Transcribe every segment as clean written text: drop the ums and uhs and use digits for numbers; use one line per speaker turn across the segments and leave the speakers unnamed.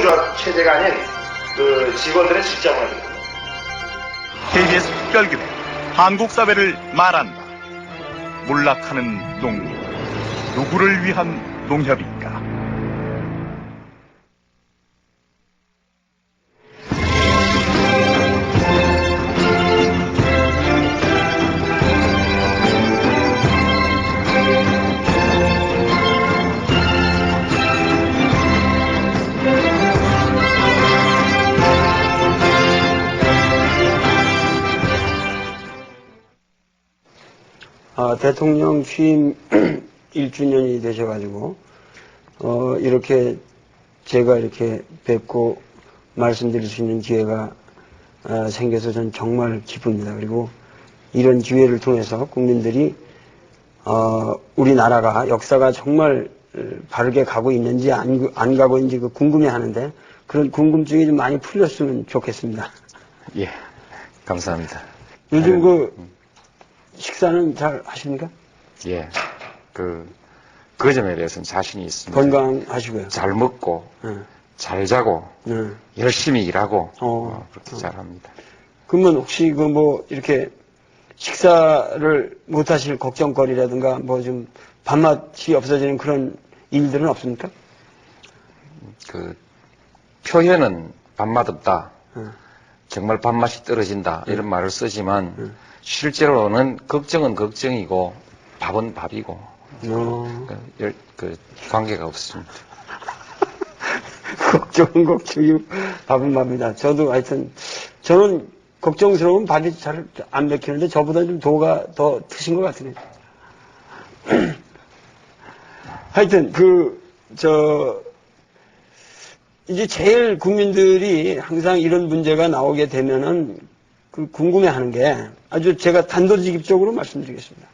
민주화 체제가 아닌 그 직원들의 직장문화입니다.
KBS 특별기획 한국 사회를 말한다. 몰락하는 농협. 누구를 위한 농협인가?
대통령 취임 1주년이 되셔가지고, 이렇게 제가 이렇게 뵙고 말씀드릴 수 있는 기회가 생겨서 전 정말 기쁩니다. 그리고 이런 기회를 통해서 국민들이, 우리나라가 역사가 정말 바르게 가고 있는지 안 가고 있는지 궁금해 하는데, 그런 궁금증이 좀 많이 풀렸으면 좋겠습니다.
예, 감사합니다.
요즘 식사는 잘 하십니까?
예, 그 점에 대해서는 자신이 있습니다.
건강하시고요.
잘 먹고, 잘 자고, 열심히 일하고, 그렇게 잘합니다.
그러면 혹시 이렇게 식사를 못 하실 걱정거리라든가 좀 밥맛이 없어지는 그런 일들은 없습니까?
표현은 밥맛 없다. 정말 밥맛이 떨어진다. 이런 말을 쓰지만, 실제로는 걱정은 걱정이고 밥은 밥이고 관계가 없습니다.
걱정은 걱정이고 밥은 밥이다. 저도 하여튼 저는 걱정스러운 밥이 잘 안 먹히는데 저보다 좀 도가 더 트신 것 같으네요. 하여튼 이제 제일 국민들이 항상 이런 문제가 나오게 되면은 궁금해하는 게 아주 제가 단도직입적으로 말씀드리겠습니다.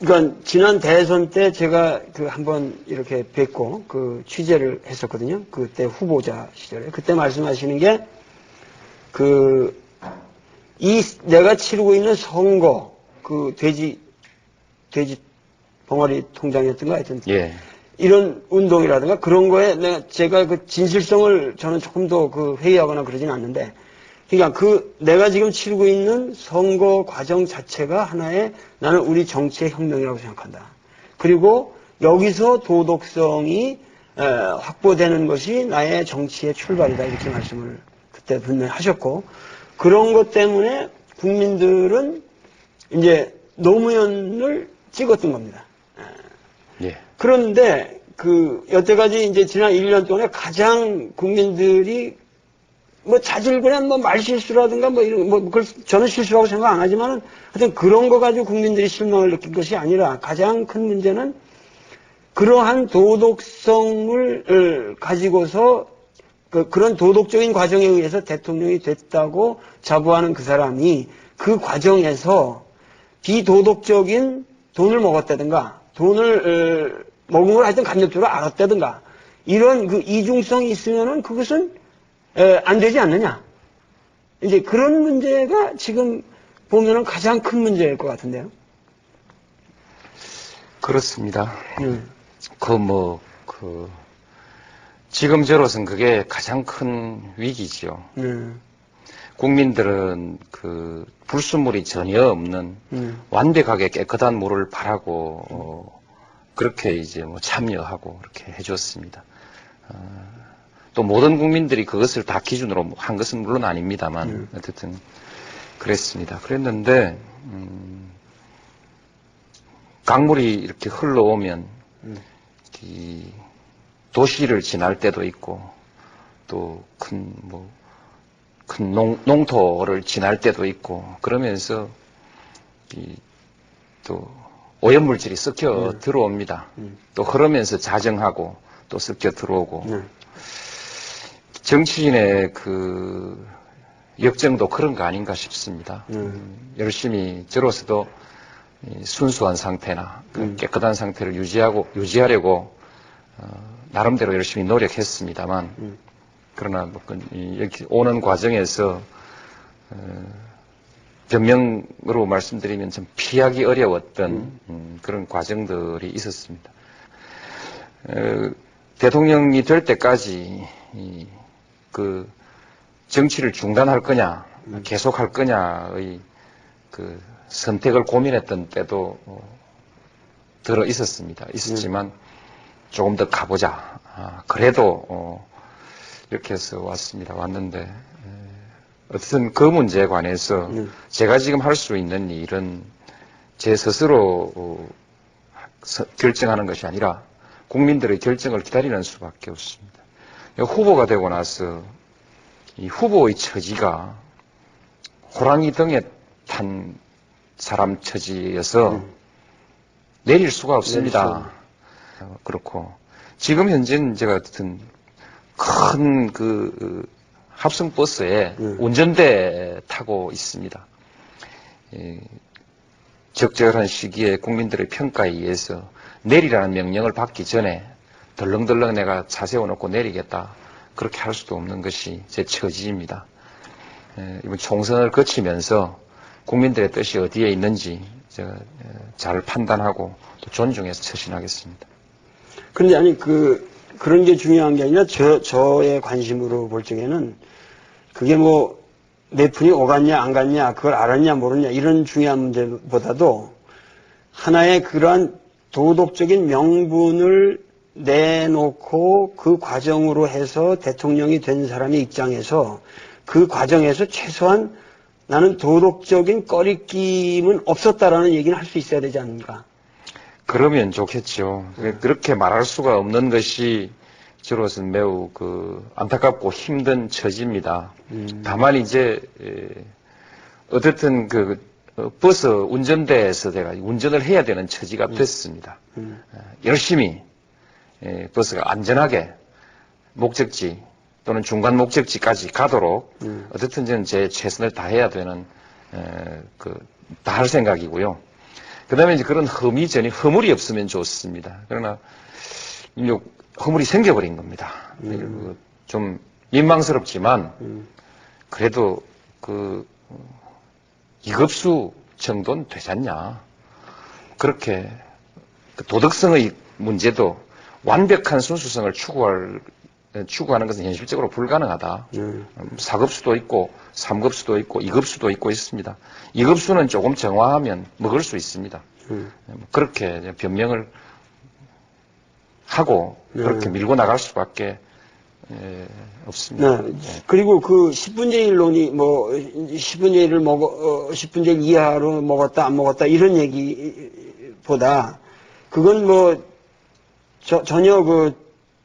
그러니까 지난 대선 때 제가 한번 이렇게 뵙고 취재를 했었거든요. 그때 후보자 시절에 그때 말씀하시는 게 내가 치르고 있는 선거 돼지 벙어리 통장이었던가 하여튼.
예.
이런 운동이라든가 그런 거에 제가 진실성을 저는 조금 더 회의하거나 그러진 않는데, 그러니까 내가 지금 치르고 있는 선거 과정 자체가 하나의 나는 우리 정치의 혁명이라고 생각한다. 그리고 여기서 도덕성이 확보되는 것이 나의 정치의 출발이다. 이렇게 말씀을 그때 분명히 하셨고, 그런 것 때문에 국민들은 이제 노무현을 찍었던 겁니다.
예.
그런데 여태까지 이제 지난 1년 동안에 가장 국민들이 자질구레한 말실수라든가 이런 그걸 저는 실수라고 생각 안 하지만은 하여튼 그런 거 가지고 국민들이 실망을 느낀 것이 아니라 가장 큰 문제는 그러한 도덕성을 가지고서 그런 도덕적인 과정에 의해서 대통령이 됐다고 자부하는 그 사람이 그 과정에서 비도덕적인 돈을 먹었다든가 돈을 먹은 걸 하여튼 간접적으로 알았다든가 이런 이중성이 있으면은 그것은 안 되지 않느냐. 이제 그런 문제가 지금 보면은 가장 큰 문제일 것 같은데요.
그렇습니다. 지금 저로서는 그게 가장 큰 위기지요. 국민들은 불순물이 전혀 없는 완벽하게 깨끗한 물을 바라고 그렇게 이제 참여하고 그렇게 해줬습니다. 또 모든 국민들이 그것을 다 기준으로 한 것은 물론 아닙니다만 어쨌든 그랬습니다. 그랬는데 강물이 이렇게 흘러오면 이 도시를 지날 때도 있고 또 큰 농토를 지날 때도 있고 그러면서 또 오염물질이 섞여 들어옵니다. 또 흐르면서 자정하고 또 섞여 들어오고 정치인의 역정도 그런 거 아닌가 싶습니다. 열심히 저로서도 순수한 상태나 깨끗한 상태를 유지하려고 나름대로 열심히 노력했습니다만 그러나 이렇게 오는 과정에서 변명으로 말씀드리면 좀 피하기 어려웠던 그런 과정들이 있었습니다. 대통령이 될 때까지 그 정치를 중단할 거냐, 계속할 거냐의 그 선택을 고민했던 때도 들어 있었지만 조금 더 가보자. 그래도 이렇게 해서 왔는데 어쨌든 그 문제에 관해서 제가 지금 할 수 있는 일은 제 스스로 결정하는 것이 아니라 국민들의 결정을 기다리는 수밖에 없습니다. 후보가 되고 나서 이 후보의 처지가 호랑이 등에 탄 사람 처지여서 내릴 수가 없습니다. 그렇고 지금 현재는 제가 어쨌든 큰 그 합성 버스에 운전대 타고 있습니다. 적절한 시기에 국민들의 평가에 의해서 내리라는 명령을 받기 전에 덜렁덜렁 내가 차 세워놓고 내리겠다. 그렇게 할 수도 없는 것이 제 처지입니다. 이번 총선을 거치면서 국민들의 뜻이 어디에 있는지 제가 잘 판단하고 또 존중해서 처신하겠습니다.
그런데 아니 그런 게 중요한 게 아니라 저의 관심으로 볼 적에는 그게 뭐 몇 푼이 오갔냐 안 갔냐 그걸 알았냐 모르냐 이런 중요한 문제보다도 하나의 그러한 도덕적인 명분을 내놓고 그 과정으로 해서 대통령이 된 사람의 입장에서 그 과정에서 최소한 나는 도덕적인 꺼리낌은 없었다라는 얘기는 할 수 있어야 되지 않는가.
그러면 좋겠죠. 그렇게 말할 수가 없는 것이 저로서는 매우 안타깝고 힘든 처지입니다. 다만 이제 어쨌든 버스 운전대에서 내가 운전을 해야 되는 처지가 됐습니다. 열심히 버스가 안전하게 목적지 또는 중간 목적지까지 가도록 어쨌든 저는 제 최선을 다해야 되는 다 할 생각이고요. 그다음에 이제 그런 허물이 없으면 좋습니다. 그러나 허물이 생겨버린 겁니다. 좀 민망스럽지만 그래도 이급수 정도는 되지 않냐. 그렇게 도덕성의 문제도 완벽한 순수성을 추구하는 것은 현실적으로 불가능하다. 4급수도 있고 3급수도 있고 2급수도 있고 있습니다. 2급수는 조금 정화하면 먹을 수 있습니다. 그렇게 변명을 하고 그렇게 밀고 나갈 수밖에 없습니다.
네. 그리고 10분의 1론이 10분의 1을 10분의 1 이하로 먹었다 안 먹었다 이런 얘기보다 그건 전혀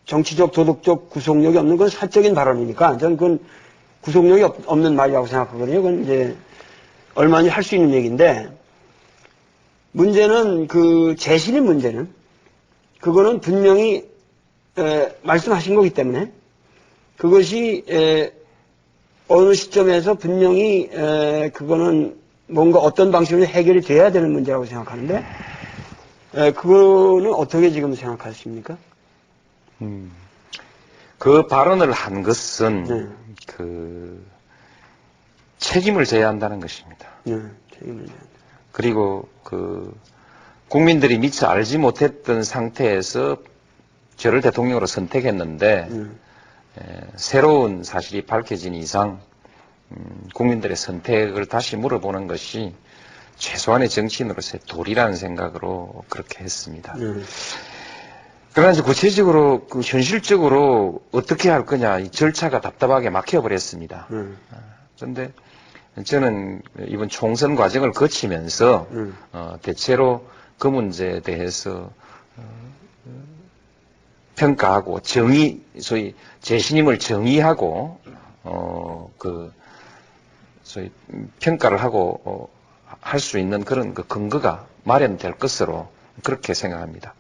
정치적 도덕적 구속력이 없는 건 사적인 발언이니까 저는 그건 구속력이 없는 말이라고 생각하거든요. 그건 이제 얼마나 할 수 있는 얘기인데 문제는 재신의 문제는 그거는 분명히 말씀하신 거기 때문에 그것이 어느 시점에서 분명히 그거는 뭔가 어떤 방식으로 해결이 돼야 되는 문제라고 생각하는데 그거는 어떻게 지금 생각하십니까?
그 발언을 한 것은 책임을 져야 한다는 것입니다.
책임을 져야 한다.
그리고 국민들이 미처 알지 못했던 상태에서 저를 대통령으로 선택했는데 새로운 사실이 밝혀진 이상 국민들의 선택을 다시 물어보는 것이 최소한의 정치인으로서의 도리라는 생각으로 그렇게 했습니다. 그러나 이제 구체적으로 현실적으로 어떻게 할 거냐 이 절차가 답답하게 막혀버렸습니다. 그런데 저는 이번 총선 과정을 거치면서 대체로 그 문제에 대해서 평가하고 소위 재신임을 정의하고 소위 평가를 하고 할 수 있는 그런 근거가 마련될 것으로 그렇게 생각합니다.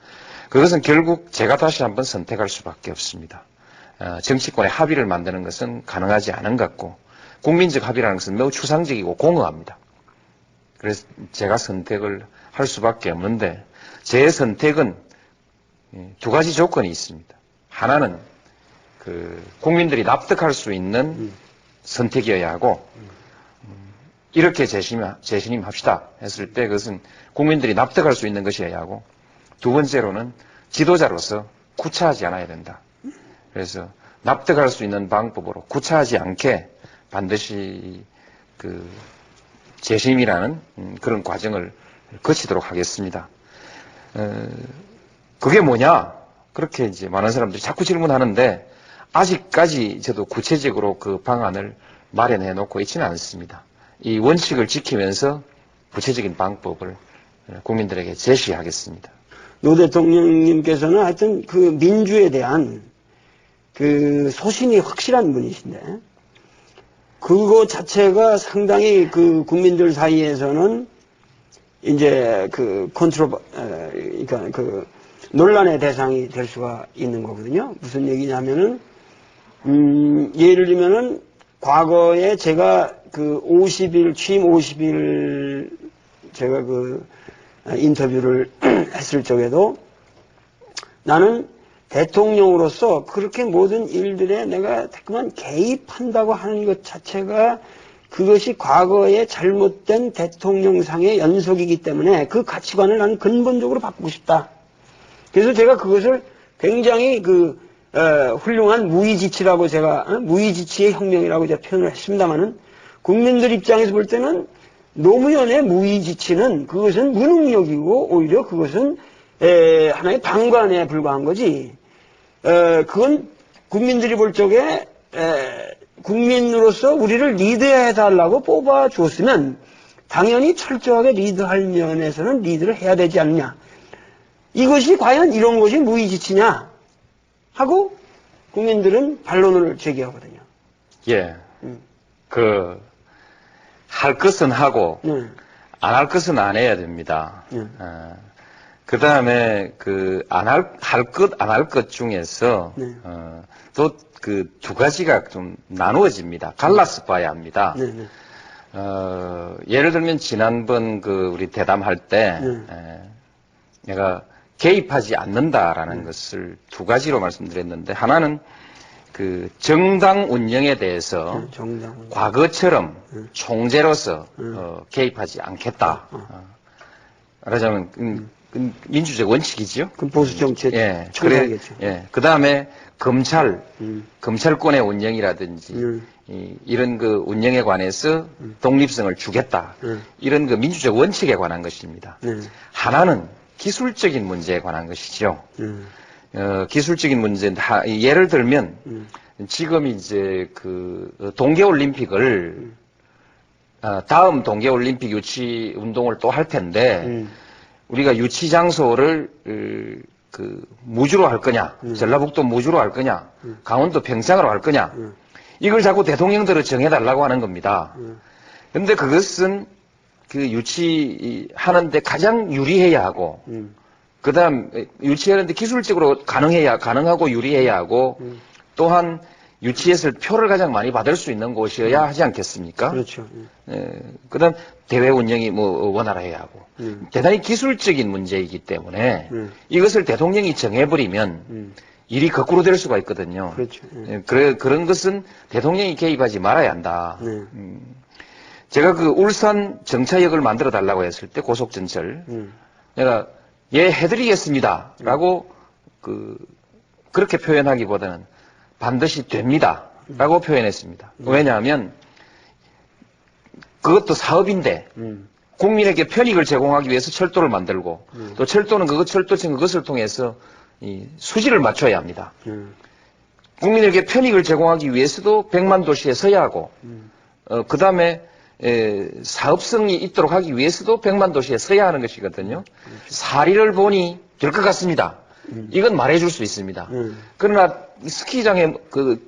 그것은 결국 제가 다시 한번 선택할 수밖에 없습니다. 정치권의 합의를 만드는 것은 가능하지 않은 것 같고 국민적 합의라는 것은 매우 추상적이고 공허합니다. 그래서 제가 선택을 할 수밖에 없는데 제 선택은 두 가지 조건이 있습니다. 하나는 국민들이 납득할 수 있는 선택이어야 하고 이렇게 재신임합시다 했을 때 그것은 국민들이 납득할 수 있는 것이어야 하고 두 번째로는 지도자로서 구차하지 않아야 된다. 그래서 납득할 수 있는 방법으로 구차하지 않게 반드시 그 재심이라는 그런 과정을 거치도록 하겠습니다. 그게 뭐냐? 그렇게 이제 많은 사람들이 자꾸 질문하는데 아직까지 저도 구체적으로 그 방안을 마련해 놓고 있지는 않습니다. 이 원칙을 지키면서 구체적인 방법을 국민들에게 제시하겠습니다.
노 대통령님께서는 하여튼 그 민주에 대한 그 소신이 확실한 분이신데, 그거 자체가 상당히 그 국민들 사이에서는 이제 그 그러니까 그 논란의 대상이 될 수가 있는 거거든요. 무슨 얘기냐면은, 예를 들면은 과거에 제가 그 50일, 취임 50일 제가 그 인터뷰를 했을 적에도 나는 대통령으로서 그렇게 모든 일들에 내가 그만 개입한다고 하는 것 자체가 그것이 과거의 잘못된 대통령상의 연속이기 때문에 그 가치관을 나는 근본적으로 바꾸고 싶다. 그래서 제가 그것을 굉장히 훌륭한 무의지치라고 제가, 무의지치의 혁명이라고 제가 표현을 했습니다만은 국민들 입장에서 볼 때는 노무현의 무의지치는 그것은 무능력이고 오히려 그것은 하나의 방관에 불과한 거지. 그건 국민들이 볼 적에 국민으로서 우리를 리드해달라고 뽑아 주었으면 당연히 철저하게 리드할 면에서는 리드를 해야 되지 않느냐. 이것이 과연 이런 것이 무의지치냐 하고 국민들은 반론을 제기하거든요.
예. 할 것은 하고 안 할 것은 안 해야 됩니다. 그 다음에 안 할 것 중에서 또 그 두 가지가 좀 나누어집니다. 갈라서 봐야 합니다. 예를 들면 지난번 우리 대담할 때 내가 개입하지 않는다라는 것을 두 가지로 말씀드렸는데, 하나는 그 정당 운영에 대해서 과거처럼 총재로서 개입하지 않겠다. 말하자면 민주적 원칙이죠.
그 보수 정책 청산이겠죠.
그 다음에 검찰권의 운영이라든지 이런 그 운영에 관해서 독립성을 주겠다. 이런 그 민주적 원칙에 관한 것입니다. 하나는 기술적인 문제에 관한 것이죠. 기술적인 문제, 예를 들면 지금 이제 그 동계올림픽을 다음 동계올림픽 유치 운동을 또 할 텐데 우리가 유치 장소를 무주로 할 거냐, 전라북도 무주로 할 거냐, 강원도 평창으로 할 거냐, 이걸 자꾸 대통령들을 정해달라고 하는 겁니다. 그런데 그것은 그 유치하는데 가장 유리해야 하고, 그 다음 유치하는데 기술적으로 가능하고 유리해야 하고, 또한 유치했을 표를 가장 많이 받을 수 있는 곳이어야 하지 않겠습니까?
그렇죠.
그 다음 대회 운영이 원활해야 하고, 대단히 기술적인 문제이기 때문에 이것을 대통령이 정해버리면 일이 거꾸로 될 수가 있거든요.
그렇죠.
그런 것은 대통령이 개입하지 말아야 한다. 제가 그 울산 정차역을 만들어 달라고 했을 때 고속전철 내가 해드리겠습니다 라고 그렇게 표현하기보다는 반드시 됩니다 라고 표현했습니다. 왜냐하면 그것도 사업인데 국민에게 편익을 제공하기 위해서 철도를 만들고 또 철도는 철도청 그것을 통해서 수지를 맞춰야 합니다. 국민에게 편익을 제공하기 위해서도 100만 도시에 서야 하고 그 다음에 사업성이 있도록 하기 위해서도 100만 도시에 서야 하는 것이거든요. 사리를 보니 될 것 같습니다. 이건 말해줄 수 있습니다. 그러나 스키장에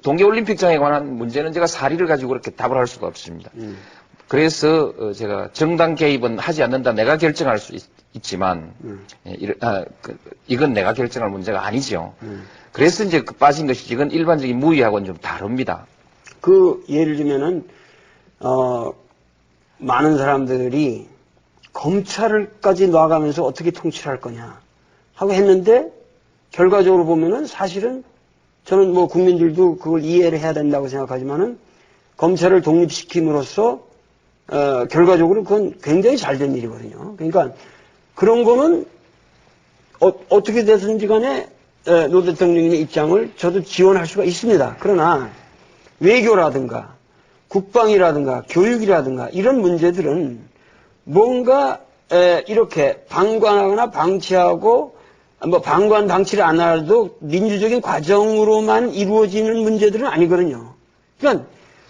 동계올림픽장에 관한 문제는 제가 사리를 가지고 그렇게 답을 할 수가 없습니다. 그래서 제가 정당 개입은 하지 않는다. 내가 결정할 수 있지만 이건 내가 결정할 문제가 아니죠. 그래서 이제 빠진 것이지 이건 일반적인 무위하고는 좀 다릅니다.
예를 들면은 많은 사람들이 검찰까지 놔가면서 어떻게 통치를 할 거냐 하고 했는데 결과적으로 보면은 사실은 저는 국민들도 그걸 이해를 해야 된다고 생각하지만은 검찰을 독립시킴으로써 결과적으로 그건 굉장히 잘된 일이거든요. 그러니까 그런 거는 어떻게 되든지 간에 노 대통령님의 입장을 저도 지원할 수가 있습니다. 그러나 외교라든가 국방이라든가 교육이라든가 이런 문제들은 뭔가 이렇게 방관하거나 방치하고 뭐 방관 방치를 안 하도 민주적인 과정으로만 이루어지는 문제들은 아니거든요. 그러니까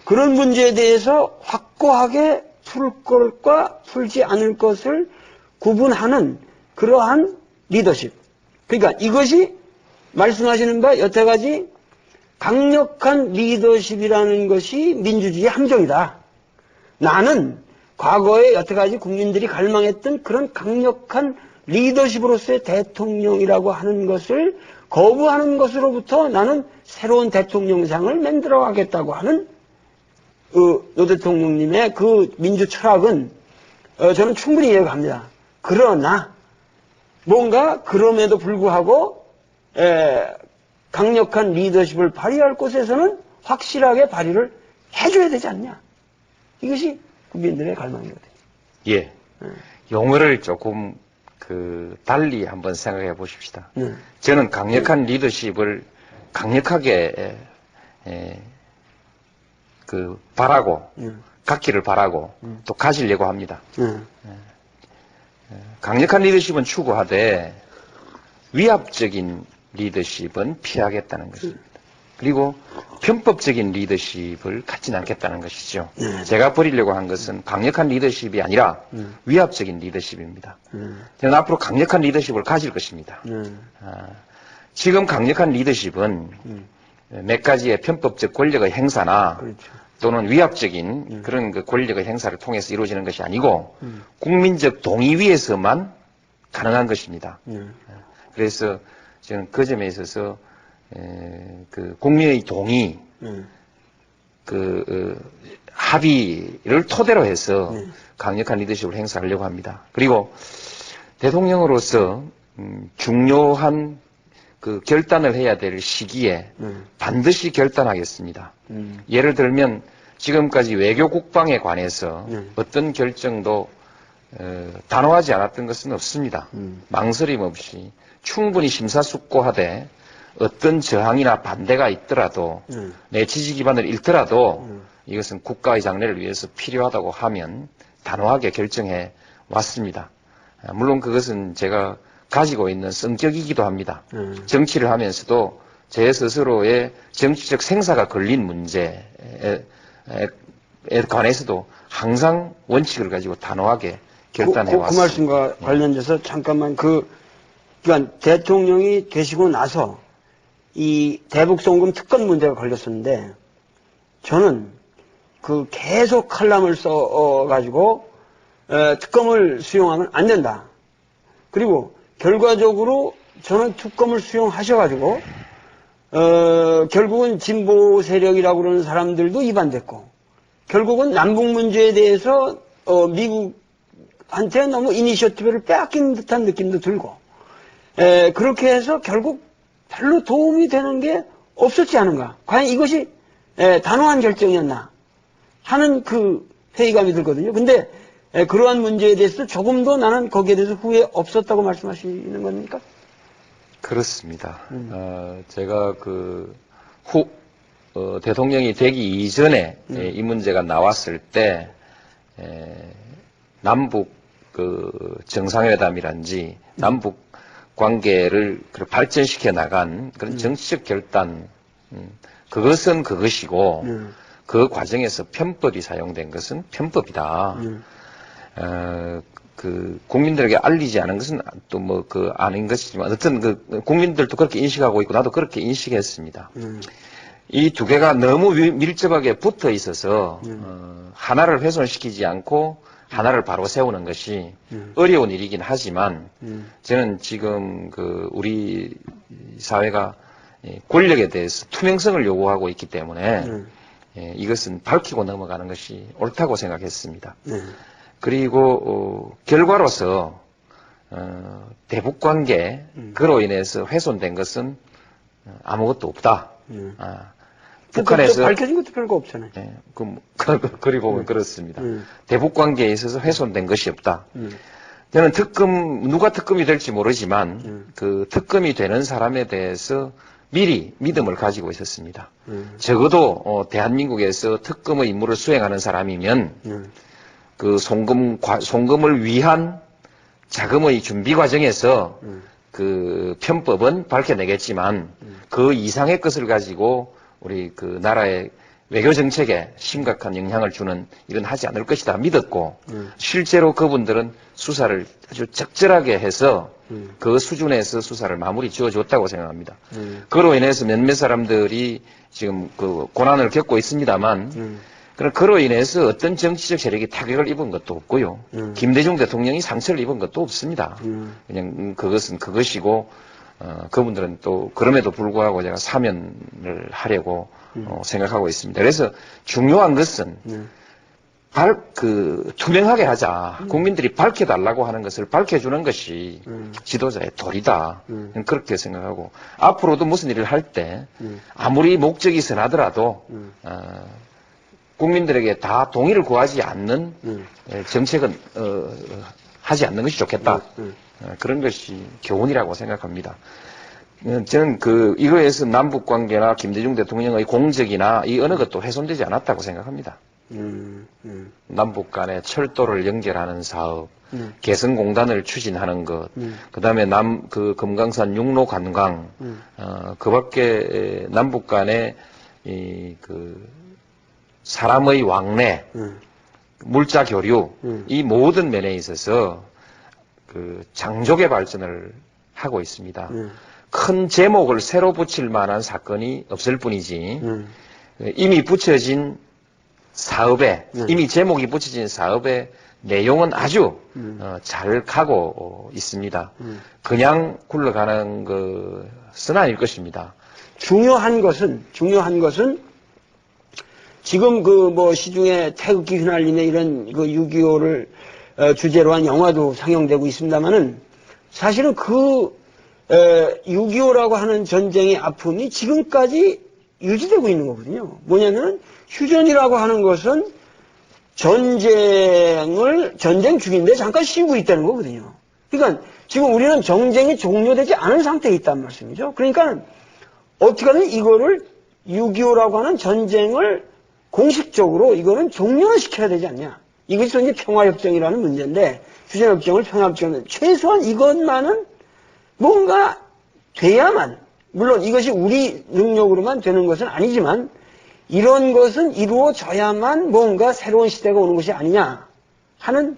그런 문제에 대해서 확고하게 풀 것과 풀지 않을 것을 구분하는 그러한 리더십. 그러니까 이것이 말씀하시는 바 여태까지 강력한 리더십이라는 것이 민주주의의 함정이다. 나는 과거에 여태까지 국민들이 갈망했던 그런 강력한 리더십으로서의 대통령이라고 하는 것을 거부하는 것으로부터 나는 새로운 대통령상을 만들어 가겠다고 하는 노 대통령님의 그 민주 철학은 저는 충분히 이해가 갑니다. 그러나 뭔가 그럼에도 불구하고 강력한 리더십을 발휘할 곳에서는 확실하게 발휘를 해줘야 되지 않냐. 이것이 국민들의 갈망이거든요.
예. 용어를 조금 달리 한번 생각해 보십시다. 저는 강력한 리더십을 강력하게 바라고 갖기를 바라고 또 가지려고 합니다. 강력한 리더십은 추구하되 위압적인 리더십은 피하겠다는 것입니다. 그리고 편법적인 리더십을 갖지는 않겠다는 것이죠. 제가 버리려고 한 것은 강력한 리더십이 아니라 위압적인 리더십입니다. 저는 앞으로 강력한 리더십을 가질 것입니다. 지금 강력한 리더십은 몇 가지의 편법적 권력의 행사나
그렇죠.
또는 위압적인 그런 그 권력의 행사를 통해서 이루어지는 것이 아니고 국민적 동의 위에서만 가능한 것입니다. 그래서 저는 그 점에 있어서 국민의 동의, 합의를 토대로 해서 강력한 리더십을 행사하려고 합니다. 그리고 대통령으로서 중요한 그 결단을 해야 될 시기에 반드시 결단하겠습니다. 예를 들면 지금까지 외교 국방에 관해서 어떤 결정도 단호하지 않았던 것은 없습니다. 망설임 없이 충분히 심사숙고하되 어떤 저항이나 반대가 있더라도 내 지지 기반을 잃더라도 이것은 국가의 장래를 위해서 필요하다고 하면 단호하게 결정해 왔습니다. 물론 그것은 제가 가지고 있는 성격이기도 합니다. 정치를 하면서도 제 스스로의 정치적 생사가 걸린 문제에 관해서도 항상 원칙을 가지고 단호하게 결단해 왔습니다.
그 말씀과 관련돼서 잠깐만 그러니까 대통령이 되시고 나서 이 대북송금 특권 문제가 걸렸었는데 저는 계속 칼럼을 써가지고 특검을 수용하면 안 된다. 그리고 결과적으로 저는 특검을 수용하셔가지고 결국은 진보 세력이라고 그러는 사람들도 위반됐고 결국은 남북 문제에 대해서 미국한테 너무 이니셔티브를 빼앗긴 듯한 느낌도 들고 그렇게 해서 결국 별로 도움이 되는 게 없었지 않은가. 과연 이것이 단호한 결정이었나 하는 그 회의감이 들거든요. 근데 그러한 문제에 대해서 조금도 나는 거기에 대해서 후회 없었다고 말씀하시는 겁니까?
그렇습니다. 제가 대통령이 되기 이전에 이 문제가 나왔을 때 남북 정상회담이란지 남북 관계를 발전시켜 나간 그런 정치적 결단, 그것은 그것이고 그 과정에서 편법이 사용된 것은 편법이다. 국민들에게 알리지 않은 것은 또 아닌 것이지만 어떤 국민들도 그렇게 인식하고 있고 나도 그렇게 인식했습니다. 이 두 개가 너무 밀접하게 붙어 있어서 하나를 훼손시키지 않고 하나를 바로 세우는 것이 어려운 일이긴 하지만 저는 지금 우리 사회가 권력에 대해서 투명성을 요구하고 있기 때문에 이것은 밝히고 넘어가는 것이 옳다고 생각했습니다. 그리고 결과로서 대북관계 그로 인해서 훼손된 것은 아무것도 없다. 북한에서
밝혀진 것도 별거 없잖아요.
그리 보면 그렇습니다. 대북관계에 있어서 훼손된 것이 없다. 저는 누가 특검이 될지 모르지만 그 특검이 되는 사람에 대해서 미리 믿음을 가지고 있었습니다. 적어도 대한민국에서 특검의 임무를 수행하는 사람이면 그 송금을 위한 자금의 준비 과정에서 그 편법은 밝혀내겠지만 그 이상의 것을 가지고 우리 그 나라의 외교 정책에 심각한 영향을 주는 일은 하지 않을 것이다 믿었고 실제로 그분들은 수사를 아주 적절하게 해서 그 수준에서 수사를 마무리 지어줬다고 생각합니다. 그로 인해서 몇몇 사람들이 지금 그 고난을 겪고 있습니다만 그로 인해서 어떤 정치적 세력이 타격을 입은 것도 없고요. 김대중 대통령이 상처를 입은 것도 없습니다. 그냥 그것은 그것이고 그분들은 또 그럼에도 불구하고 제가 사면을 하려고 생각하고 있습니다. 그래서 중요한 것은 투명하게 하자. 국민들이 밝혀달라고 하는 것을 밝혀주는 것이 지도자의 도리다. 그렇게 생각하고 앞으로도 무슨 일을 할 때 아무리 목적이 선하더라도 국민들에게 다 동의를 구하지 않는 정책은 하지 않는 것이 좋겠다. 그런 것이 교훈이라고 생각합니다. 저는 이거에서 남북 관계나 김대중 대통령의 공적이나 이 어느 것도 훼손되지 않았다고 생각합니다. 남북 간의 철도를 연결하는 사업, 개성공단을 추진하는 것, 그 다음에 금강산 육로 관광, 그 밖에 남북 간의 사람의 왕래, 물자 교류, 이 모든 면에 있어서 장족의 발전을 하고 있습니다. 큰 제목을 새로 붙일 만한 사건이 없을 뿐이지, 이미 붙여진 사업에, 이미 제목이 붙여진 사업의 내용은 아주 잘 가고 있습니다. 그냥 굴러가는 것은 아닐 것입니다.
중요한 것은 지금 시중에 태극기 휘날리며 이런 6.25를 주제로 한 영화도 상영되고 있습니다만은 사실은 6.25라고 하는 전쟁의 아픔이 지금까지 유지되고 있는 거거든요. 뭐냐면 휴전이라고 하는 것은 전쟁 중인데 잠깐 쉬고 있다는 거거든요. 그러니까 지금 우리는 전쟁이 종료되지 않은 상태에 있단 말씀이죠. 그러니까 어떻게든 이거를 6.25라고 하는 전쟁을 공식적으로 이거는 종료를 시켜야 되지 않냐. 이것이 이제 평화협정이라는 문제인데 휴전협정을 평화협정은 최소한 이것만은 뭔가 돼야만, 물론 이것이 우리 능력으로만 되는 것은 아니지만 이런 것은 이루어져야만 뭔가 새로운 시대가 오는 것이 아니냐 하는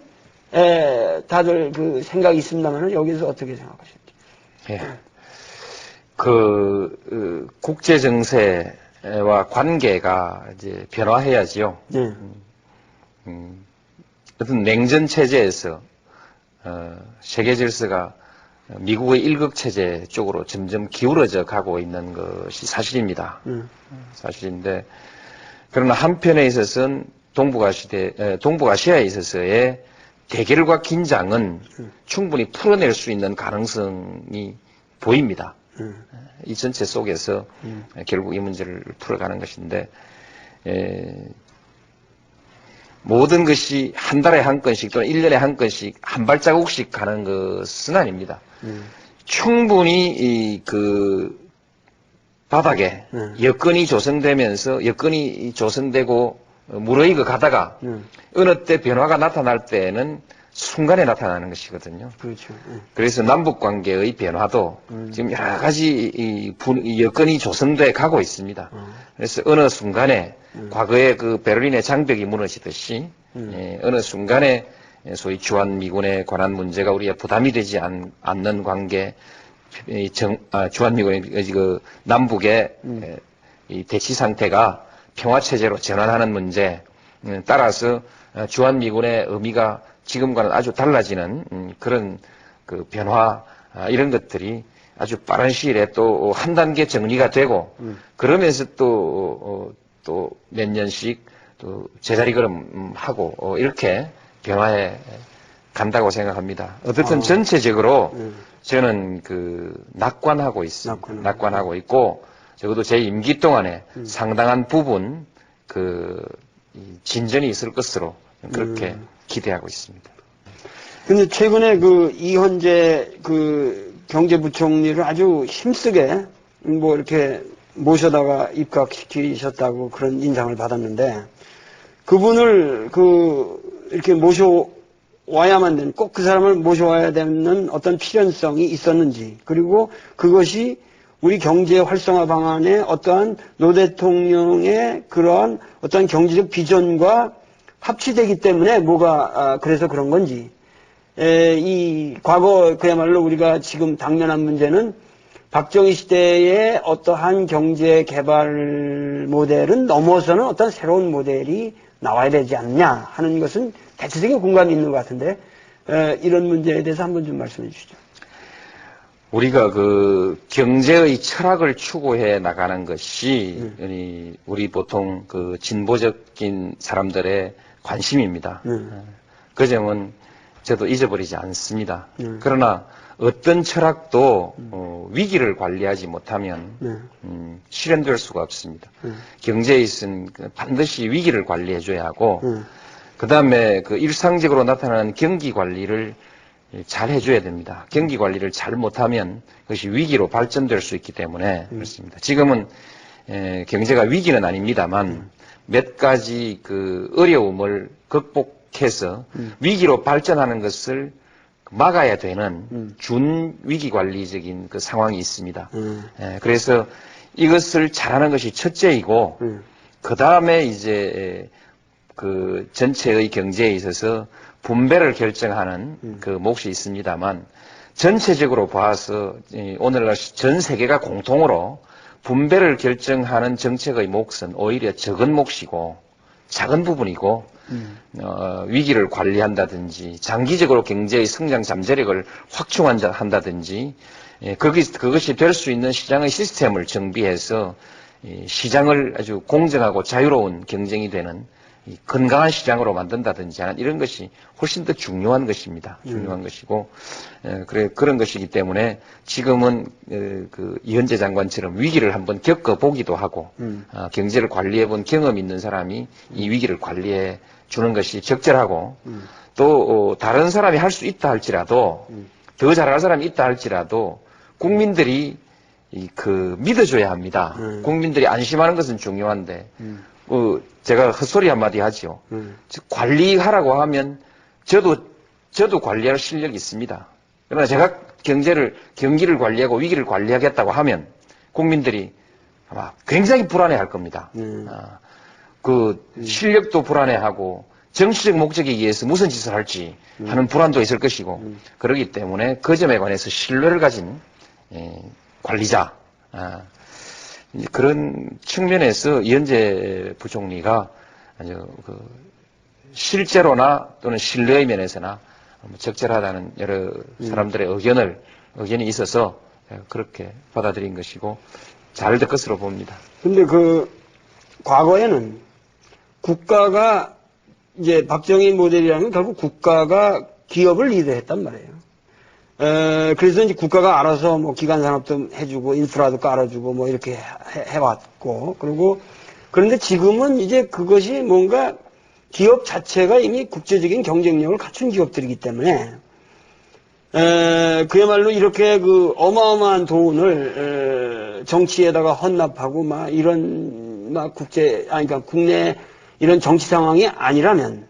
다들 생각이 있습니다만 여기서 어떻게 생각하십니까?
예. 국제 정세와 관계가 이제 변화해야지요.
네.
어떤 냉전 체제에서 세계 질서가 미국의 일극 체제 쪽으로 점점 기울어져 가고 있는 것이 사실입니다. 사실인데, 그러나 한편에 있어서는 동북아시아에 있어서의 대결과 긴장은 충분히 풀어낼 수 있는 가능성이 보입니다. 이 전체 속에서 결국 이 문제를 풀어가는 것인데, 모든 것이 한 달에 한 건씩 또는 1년에 한 건씩 한 발자국씩 가는 것은 아닙니다. 충분히 바닥에 여건이 조성되고 무르익어 가다가 어느 때 변화가 나타날 때는 순간에 나타나는 것이거든요.
그렇죠.
그래서 남북 관계의 변화도 지금 여러 가지 여건이 조성돼 가고 있습니다. 그래서 어느 순간에 과거에 베를린의 장벽이 무너지듯이 어느 순간에 소위 주한미군에 관한 문제가 우리가 부담이 되지 않는 관계, 주한미군의 남북의 이 대치 상태가 평화체제로 전환하는 문제, 따라서 주한미군의 의미가 지금과는 아주 달라지는 그런 변화, 이런 것들이 아주 빠른 시일에 또 한 단계 정리가 되고, 그러면서 또 몇 년씩 또 제자리 걸음하고 이렇게 변화해 간다고 생각합니다. 어쨌든 전체적으로 저는 낙관하고 있습니다. 낙관하고 있고, 적어도 제 임기 동안에 상당한 부분 진전이 있을 것으로 그렇게 기대하고 있습니다.
근데 최근에 그 이현재 그 경제부총리를 아주 힘쓰게 뭐 이렇게 모셔다가 입각시키셨다고 그런 인상을 받았는데 그분을 이렇게 모셔와야만 되는, 꼭 그 사람을 모셔와야 되는 어떤 필연성이 있었는지, 그리고 그것이 우리 경제 활성화 방안에 어떠한 노 대통령의 그러한 어떠한 경제적 비전과 합치되기 때문에 그래서 그런 건지, 이 과거 그야말로 우리가 지금 당면한 문제는 박정희 시대의 어떠한 경제 개발 모델은 넘어서는 어떤 새로운 모델이 나와야 되지 않냐 하는 것은 대체적인 공감이 있는 것 같은데, 이런 문제에 대해서 한번 좀 말씀해 주시죠.
우리가 그 경제의 철학을 추구해 나가는 것이 우리 보통 그 진보적인 사람들의 관심입니다. 그 점은 저도 잊어버리지 않습니다. 그러나 어떤 철학도 위기를 관리하지 못하면 실현될 수가 없습니다. 경제에 있어서는 반드시 위기를 관리해줘야 하고, 그 다음에 그 일상적으로 나타나는 경기 관리를 잘 해줘야 됩니다. 경기 관리를 잘 못하면 그것이 위기로 발전될 수 있기 때문에 그렇습니다. 지금은 경제가 위기는 아닙니다만 몇 가지 그 어려움을 극복해서 위기로 발전하는 것을 막아야 되는 준위기 관리적인 그 상황이 있습니다. 그래서 이것을 잘하는 것이 첫째이고, 그 다음에 이제 그 전체의 경제에 있어서 분배를 결정하는 그 몫이 있습니다만, 전체적으로 봐서 오늘날 전 세계가 공통으로 분배를 결정하는 정책의 몫은 오히려 적은 몫이고 작은 부분이고, 위기를 관리한다든지 장기적으로 경제의 성장 잠재력을 확충한다든지, 그것이 될 수 있는 시장의 시스템을 정비해서 시장을 아주 공정하고 자유로운 경쟁이 되는 건강한 시장으로 만든다든지 하는 이런 것이 훨씬 더 중요한 것입니다. 중요한 것이고, 그런 것이기 때문에 지금은 그 이현재 장관처럼 위기를 한번 겪어보기도 하고, 경제를 관리해본 경험 있는 사람이 이 위기를 관리해 주는 것이 적절하고, 또 다른 사람이 할 수 있다 할지라도, 더 잘할 사람이 있다 할지라도 국민들이 믿어줘야 합니다. 국민들이 안심하는 것은 중요한데, 제가 헛소리 한마디 하지요. 관리하라고 하면 저도 관리할 실력이 있습니다. 그러나 제가 경기를 관리하고 위기를 관리하겠다고 하면 국민들이 아마 굉장히 불안해할 겁니다. 실력도 불안해하고 정치적 목적에 의해서 무슨 짓을 할지 하는 불안도 있을 것이고, 그렇기 때문에 그 점에 관해서 신뢰를 가진 관리자, 그런 측면에서 이현재 부총리가 아주 실제로나 또는 신뢰의 면에서나 적절하다는 여러 사람들의 의견이 있어서 그렇게 받아들인 것이고 잘 될 것으로 봅니다.
근데 과거에는 국가가 이제 박정희 모델이라는 건 결국 국가가 기업을 리드했단 말이에요. 그래서 이제 국가가 알아서 뭐 기간 산업도 해주고 인프라도 깔아주고 뭐 이렇게 해왔고, 그런데 지금은 이제 그것이 뭔가 기업 자체가 이미 국제적인 경쟁력을 갖춘 기업들이기 때문에 그야말로 이렇게 어마어마한 돈을 정치에다가 헌납하고 그러니까 국내 이런 정치 상황이 아니라면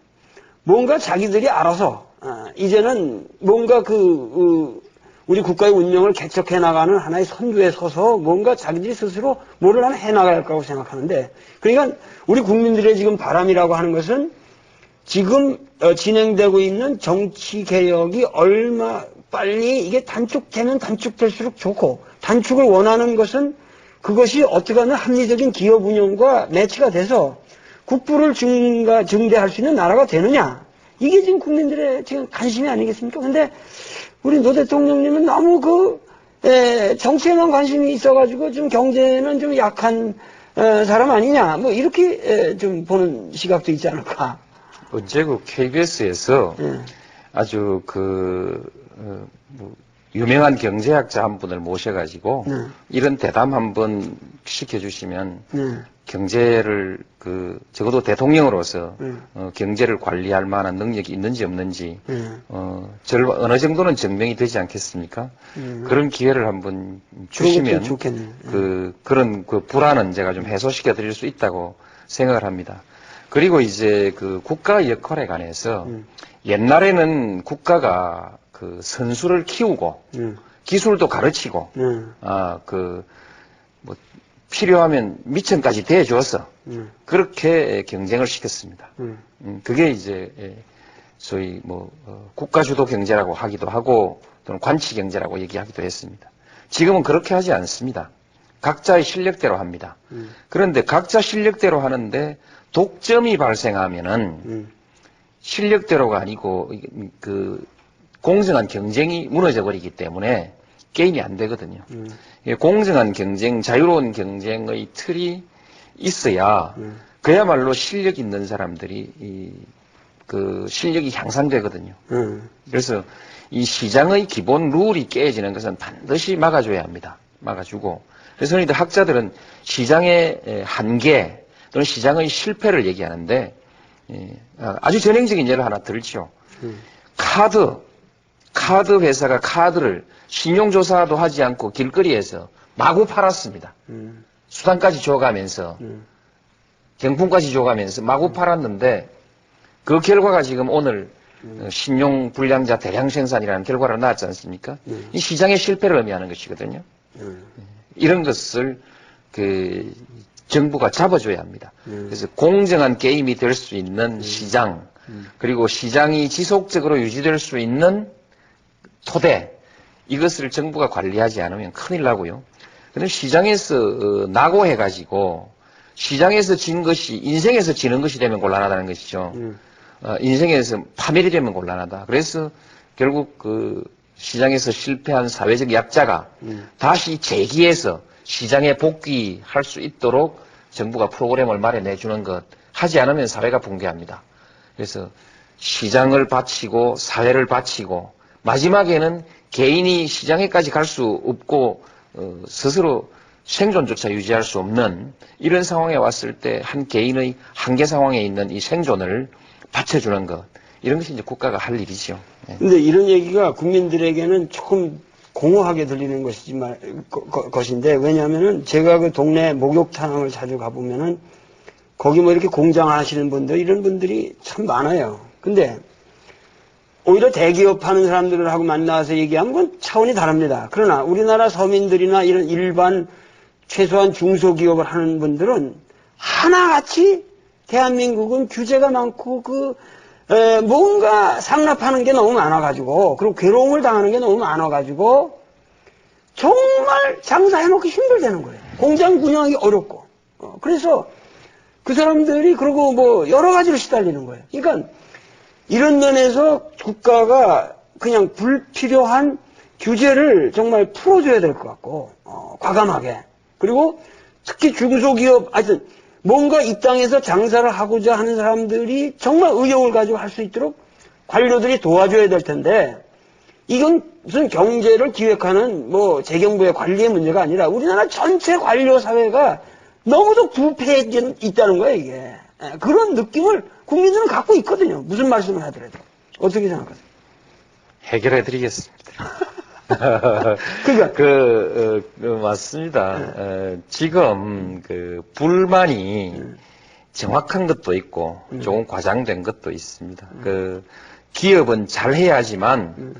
뭔가 자기들이 알아서 이제는 뭔가 우리 국가의 운명을 개척해 나가는 하나의 선두에 서서 뭔가 자기들이 스스로 뭐를 하나 해 나갈 거라고 생각하는데, 그러니까 우리 국민들의 지금 바람이라고 하는 것은 지금 진행되고 있는 정치 개혁이 얼마 빨리 이게 단축되면 단축될수록 좋고, 단축을 원하는 것은 그것이 어떻게 하면 합리적인 기업 운영과 매치가 돼서 국부를 증대할 수 있는 나라가 되느냐, 이게 지금 국민들의 지금 관심이 아니겠습니까? 근데 우리 노 대통령님은 너무 정치에만 관심이 있어가지고 좀 경제는 좀 약한 사람 아니냐, 뭐 이렇게 좀 보는 시각도 있지 않을까.
어제 KBS에서 아주 유명한 경제학자 한 분을 모셔가지고
네.
이런 대담 한번 시켜주시면
네.
경제를 적어도 대통령으로서
네.
경제를 관리할 만한 능력이 있는지 없는지
네.
어느 정도는 증명이 되지 않겠습니까? 그런 기회를 한번 주시면
좋겠네요.
그런 불안은 제가 좀 해소시켜 드릴 수 있다고 생각을 합니다. 그리고 이제 국가 역할에 관해서 옛날에는 국가가 선수를 키우고 기술도 가르치고 뭐 필요하면 미천까지 대줘서 그렇게 경쟁을 시켰습니다. 그게 이제 소위 국가 주도 경제라고 하기도 하고 또는 관치 경제라고 얘기하기도 했습니다. 지금은 그렇게 하지 않습니다. 각자의 실력대로 합니다. 그런데 각자 실력대로 하는데 독점이 발생하면은 실력대로가 아니고 공정한 경쟁이 무너져 버리기 때문에 게임이 안 되거든요. 공정한 경쟁, 자유로운 경쟁의 틀이 있어야 그야말로 실력 있는 사람들이 실력이 향상되거든요. 그래서 이 시장의 기본 룰이 깨지는 것은 반드시 막아줘야 합니다. 막아주고. 그래서 저희들 학자들은 시장의 한계 또는 시장의 실패를 얘기하는데 아주 전형적인 예를 하나 들죠. 카드 회사가 카드를 신용조사도 하지 않고 길거리에서 마구 팔았습니다. 수당까지 줘가면서 경품까지 줘가면서 마구 팔았는데 그 결과가 지금 오늘 신용 불량자 대량 생산이라는 결과로 나왔지 않습니까? 이 시장의 실패를 의미하는 것이거든요. 이런 것을 정부가 잡아줘야 합니다. 그래서 공정한 게임이 될 수 있는 시장, 그리고 시장이 지속적으로 유지될 수 있는 토대, 이것을 정부가 관리하지 않으면 큰일 나고요. 그런데 시장에서 낙오해가지고 시장에서 진 것이 인생에서 지는 것이 되면 곤란하다는 것이죠. 인생에서 파멸이 되면 곤란하다. 그래서 결국 시장에서 실패한 사회적 약자가 다시 재기해서 시장에 복귀할 수 있도록 정부가 프로그램을 마련해주는 것 하지 않으면 사회가 붕괴합니다. 그래서 시장을 바치고 사회를 바치고 마지막에는 개인이 시장에까지 갈 수 없고 스스로 생존조차 유지할 수 없는 이런 상황에 왔을 때 한 개인의 한계 상황에 있는 이 생존을 바쳐주는 것, 이런 것이 이제 국가가 할 일이죠.
근데 이런 얘기가 국민들에게는 조금 공허하게 들리는 것인데, 왜냐하면은 제가 그 동네 목욕탕을 자주 가보면은 거기 뭐 이렇게 공장 하시는 분들, 이런 분들이 참 많아요. 근데 오히려 대기업 하는 사람들하고 만나서 얘기하면 그건 차원이 다릅니다. 그러나 우리나라 서민들이나 이런 일반 최소한 중소기업을 하는 분들은 하나같이 대한민국은 규제가 많고 뭔가 상납하는 게 너무 많아가지고, 그리고 괴로움을 당하는 게 너무 많아가지고 정말 장사해먹기 힘들다는 거예요. 공장 운영하기 어렵고. 그래서 그 사람들이 그러고 뭐 여러 가지로 시달리는 거예요. 그러니까 이런 면에서 국가가 그냥 불필요한 규제를 정말 풀어줘야 될 것 같고, 과감하게. 그리고 특히 중소기업, 하여튼 뭔가 이 땅에서 장사를 하고자 하는 사람들이 정말 의욕을 가지고 할 수 있도록 관료들이 도와줘야 될 텐데, 이건 무슨 경제를 기획하는 뭐 재경부의 관리의 문제가 아니라 우리나라 전체 관료 사회가 너무도 부패해 있다는 거예요, 이게. 그런 느낌을 국민들은 갖고 있거든요. 무슨 말씀을 하더라도. 어떻게 생각하세요?
해결해 드리겠습니다.
그러니까
맞습니다. 지금 불만이 정확한 것도 있고 조금 과장된 것도 있습니다. 기업은 잘 해야지만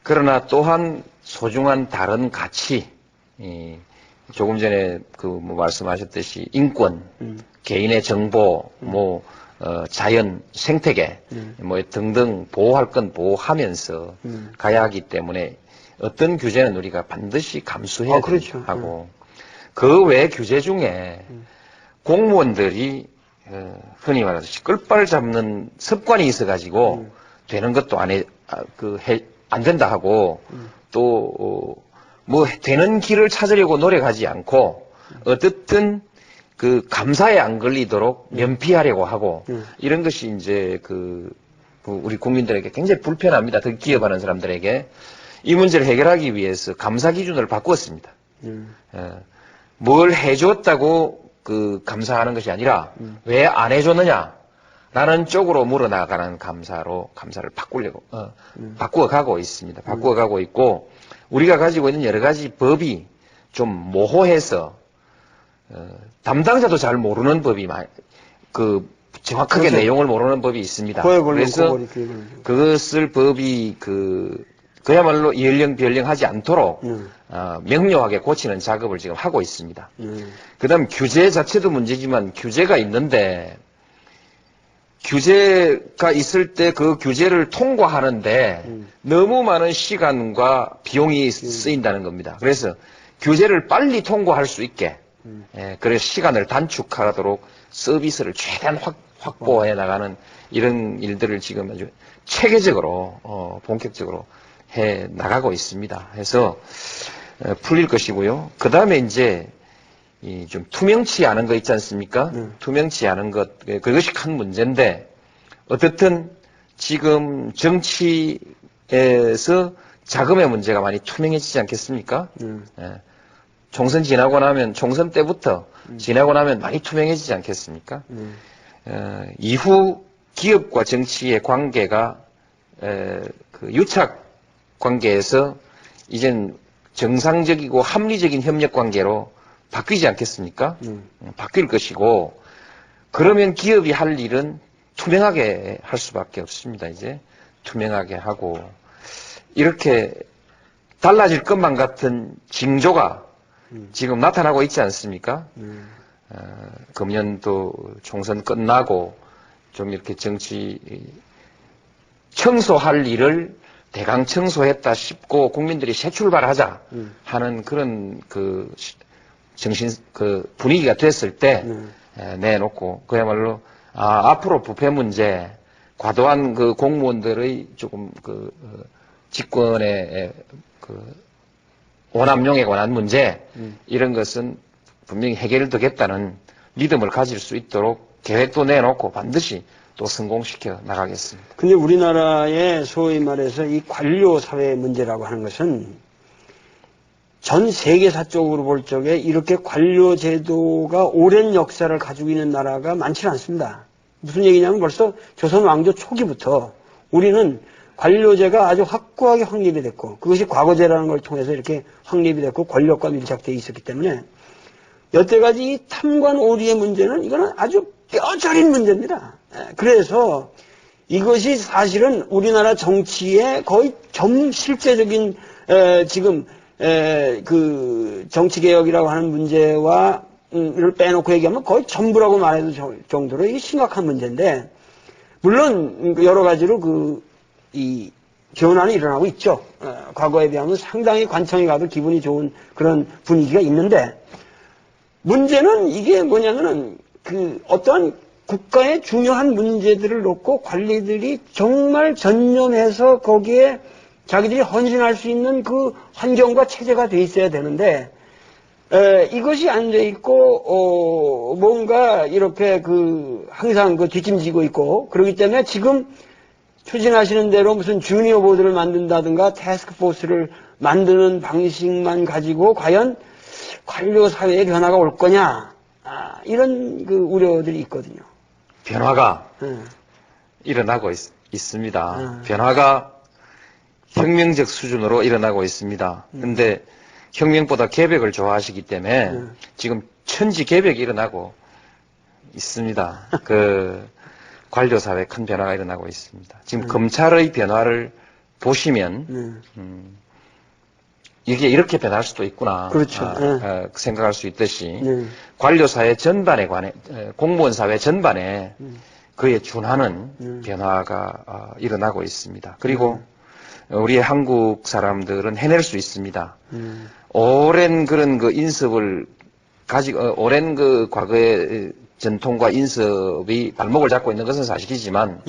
그러나 또한 소중한 다른 가치, 조금 전에 말씀하셨듯이 인권, 개인의 정보, 자연, 생태계, 등등 보호할 건 보호하면서 가야 하기 때문에 어떤 규제는 우리가 반드시 감수해야
그렇죠.
하고, 그 외 규제 중에 공무원들이 흔히 말해서 끌발 잡는 습관이 있어가지고 되는 것도 안 된다 하고, 또 되는 길을 찾으려고 노력하지 않고 어떻든 감사에 안 걸리도록 면피하려고 하고, 이런 것이 이제 우리 국민들에게 굉장히 불편합니다. 기업하는 사람들에게. 이 문제를 해결하기 위해서 감사 기준을 바꾸었습니다. 뭘 해줬다고 그 감사하는 것이 아니라 왜 안 해줬느냐라는 쪽으로 물어나가는 감사를 바꾸어가고 있습니다. 바꾸어가고 있고 우리가 가지고 있는 여러 가지 법이 좀 모호해서 담당자도 잘 모르는 법이 정확하게
그렇죠.
내용을 모르는 법이 있습니다.
그래서
그것을 법이 그야말로 연령 변령하지 않도록 명료하게 고치는 작업을 지금 하고 있습니다. 그다음 규제 자체도 문제지만 규제가 있는데 규제가 있을 때 그 규제를 통과하는데 너무 많은 시간과 비용이 쓰인다는 겁니다. 그래서 규제를 빨리 통과할 수 있게 그래서 시간을 단축하도록 서비스를 최대한 확보해 나가는 이런 일들을 지금 아주 체계적으로 본격적으로 해 나가고 있습니다. 해서 풀릴 것이고요. 그 다음에 이제 좀 투명치 않은 거 있지 않습니까? 투명치 않은 것 그것이 큰 문제인데 어떻든 지금 정치에서 자금의 문제가 많이 투명해지지 않겠습니까? 총선 지나고 나면 총선 때부터 지나고 나면 많이 투명해지지 않겠습니까? 이후 기업과 정치의 관계가 그 유착 관계에서 이젠 정상적이고 합리적인 협력 관계로 바뀌지 않겠습니까? 바뀔 것이고 그러면 기업이 할 일은 투명하게 할 수밖에 없습니다. 이제 투명하게 하고 이렇게 달라질 것만 같은 징조가 지금 나타나고 있지 않습니까? 금년도 총선 끝나고 좀 이렇게 정치 청소할 일을 대강 청소했다 싶고 국민들이 새 출발하자 하는 그런 분위기가 됐을 때 내놓고 그야말로 앞으로 부패 문제, 과도한 공무원들의 조금 직권의 오남용에 관한 문제 이런 것은 분명히 해결되겠다는 믿음을 가질 수 있도록 계획도 내놓고 반드시 또 성공시켜 나가겠습니다.
근데 우리나라의 소위 말해서 이 관료 사회 문제라고 하는 것은 전 세계사적으로 볼 적에 이렇게 관료 제도가 오랜 역사를 가지고 있는 나라가 많지는 않습니다. 무슨 얘기냐면 벌써 조선 왕조 초기부터 우리는 관료제가 아주 확고하게 확립이 됐고 그것이 과거제라는 걸 통해서 이렇게 확립이 됐고 권력과 밀착되어 있었기 때문에 여태까지 이 탐관 오리의 문제는 이거는 아주 뼈저린 문제입니다. 그래서 이것이 사실은 우리나라 정치의 거의 실제적인 지금 그 정치개혁이라고 하는 문제와 를 빼놓고 얘기하면 거의 전부라고 말해도 정도로 이게 심각한 문제인데 물론 여러 가지로 이 변화는 일어나고 있죠. 과거에 비하면 상당히 관청에 가도 기분이 좋은 그런 분위기가 있는데 문제는 이게 뭐냐면은 어떠한 국가의 중요한 문제들을 놓고 관리들이 정말 전념해서 거기에 자기들이 헌신할 수 있는 그 환경과 체제가 돼 있어야 되는데 이것이 안 돼 있고 뭔가 이렇게 항상 뒷짐지고 있고 그렇기 때문에 지금 추진하시는 대로 무슨 주니어 보드를 만든다든가 태스크포스를 만드는 방식만 가지고 과연 관료 사회의 변화가 올 거냐 이런 우려들이 있거든요.
변화가 일어나고 있습니다. 변화가 혁명적 수준으로 일어나고 있습니다. 근데 혁명보다 개벽을 좋아하시기 때문에 지금 천지 개벽이 일어나고 있습니다. 관료사회에 큰 변화가 일어나고 있습니다. 지금 검찰의 변화를 보시면 이게 이렇게 변할 수도 있구나.
그렇죠.
생각할 수 있듯이 관료사회 전반에 관해 공무원사회 전반에 그에 준하는 변화가 일어나고 있습니다. 그리고 우리 한국 사람들은 해낼 수 있습니다. 오랜 그런 인습을 가지고 오랜 과거의 전통과 인습이 발목을 잡고 있는 것은 사실이지만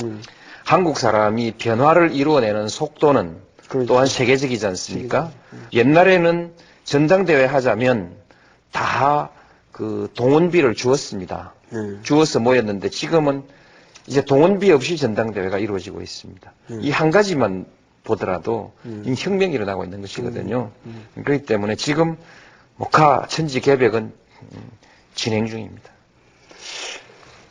한국 사람이 변화를 이루어내는 속도는 그렇죠. 또한 세계적이지 않습니까? 옛날에는 전당대회 하자면 다 동원비를 주었습니다. 주어서 모였는데 지금은 이제 동원비 없이 전당대회가 이루어지고 있습니다. 이 한 가지만 보더라도 혁명이 일어나고 있는 것이거든요. 그렇기 때문에 지금 목화 천지 개벽은 진행 중입니다.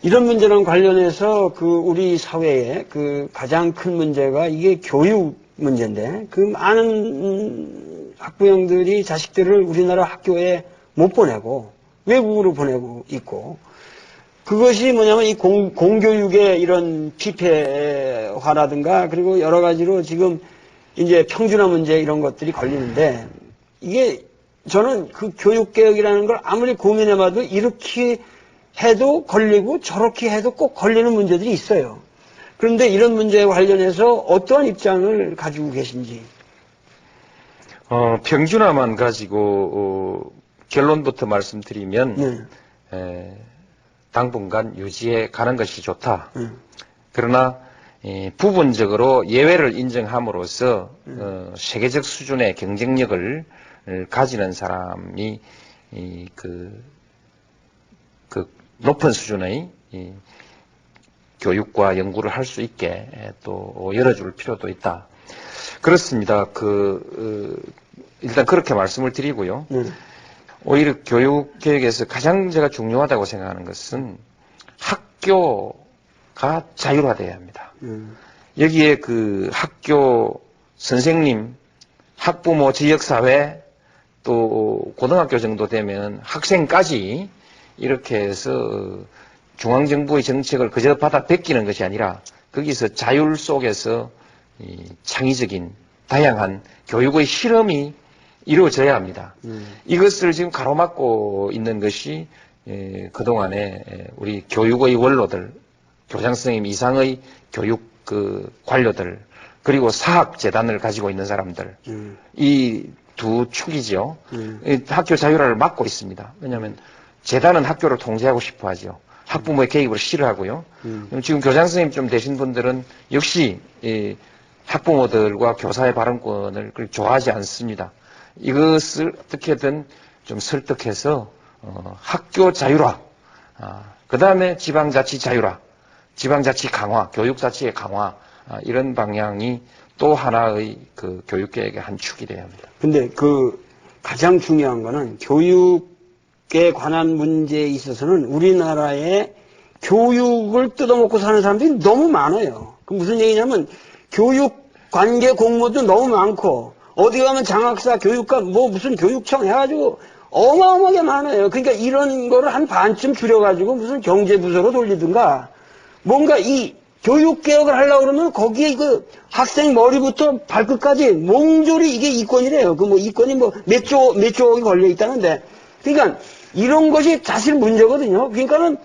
이런 문제랑 관련해서 그 우리 사회의 그 가장 큰 문제가 이게 교육 문제인데 그 많은 학부형들이 자식들을 우리나라 학교에 못 보내고 외국으로 보내고 있고 그것이 뭐냐면 이 공교육의 이런 피폐화라든가 그리고 여러 가지로 지금 이제 평준화 문제 이런 것들이 걸리는데 이게 저는 그 교육개혁이라는 걸 아무리 고민해봐도 이렇게 해도 걸리고 저렇게 해도 꼭 걸리는 문제들이 있어요. 그런데 이런 문제에 관련해서 어떠한 입장을 가지고 계신지.
평준화만 가지고 결론부터 말씀드리면 당분간 유지해 가는 것이 좋다. 그러나 부분적으로 예외를 인정함으로써 세계적 수준의 경쟁력을 가지는 사람이 그 높은 수준의 교육과 연구를 할 수 있게 또 열어줄 필요도 있다. 그렇습니다. 일단 그렇게 말씀을 드리고요. 오히려 교육개혁에서 가장 제가 중요하다고 생각하는 것은 학교가 자율화돼야 합니다. 여기에 그 학교 선생님, 학부모, 지역사회, 또 고등학교 정도 되면 학생까지 이렇게 해서 중앙정부의 정책을 그저 받아 베끼는 것이 아니라 거기서 자율 속에서 창의적인 다양한 교육의 실험이 이루어져야 합니다. 이것을 지금 가로막고 있는 것이 그동안에 우리 교육의 원로들, 교장선생님 이상의 교육 관료들, 그리고 사학재단을 가지고 있는 사람들, 이 두 축이죠. 학교 자율화를 막고 있습니다. 왜냐하면 재단은 학교를 통제하고 싶어 하죠. 학부모의 개입을 싫어하고요. 지금 교장선생님 좀 되신 분들은 역시 학부모들과 교사의 발언권을 좋아하지 않습니다. 이것을 어떻게든 좀 설득해서 학교 자율화, 그 다음에 지방자치 자율화, 지방자치 강화, 교육자치의 강화, 이런 방향이 또 하나의 그 교육계획의 한 축이 돼야 합니다.
근데 그 가장 중요한 거는 교육에 관한 문제에 있어서는 우리나라의 교육을 뜯어먹고 사는 사람들이 너무 많아요. 그 무슨 얘기냐면 교육 관계 공무원도 너무 많고 어디 가면 장학사, 교육과 뭐 무슨 교육청 해가지고 어마어마하게 많아요. 그러니까 이런 거를 한 반쯤 줄여가지고 무슨 경제부서로 돌리든가 뭔가 이 교육개혁을 하려고 그러면 거기에 그 학생 머리부터 발끝까지 몽졸이 이게 이권이래요. 그 뭐 이권이 뭐 몇 조억이 걸려 있다는데. 그러니까 이런 것이 사실 문제거든요. 그러니까는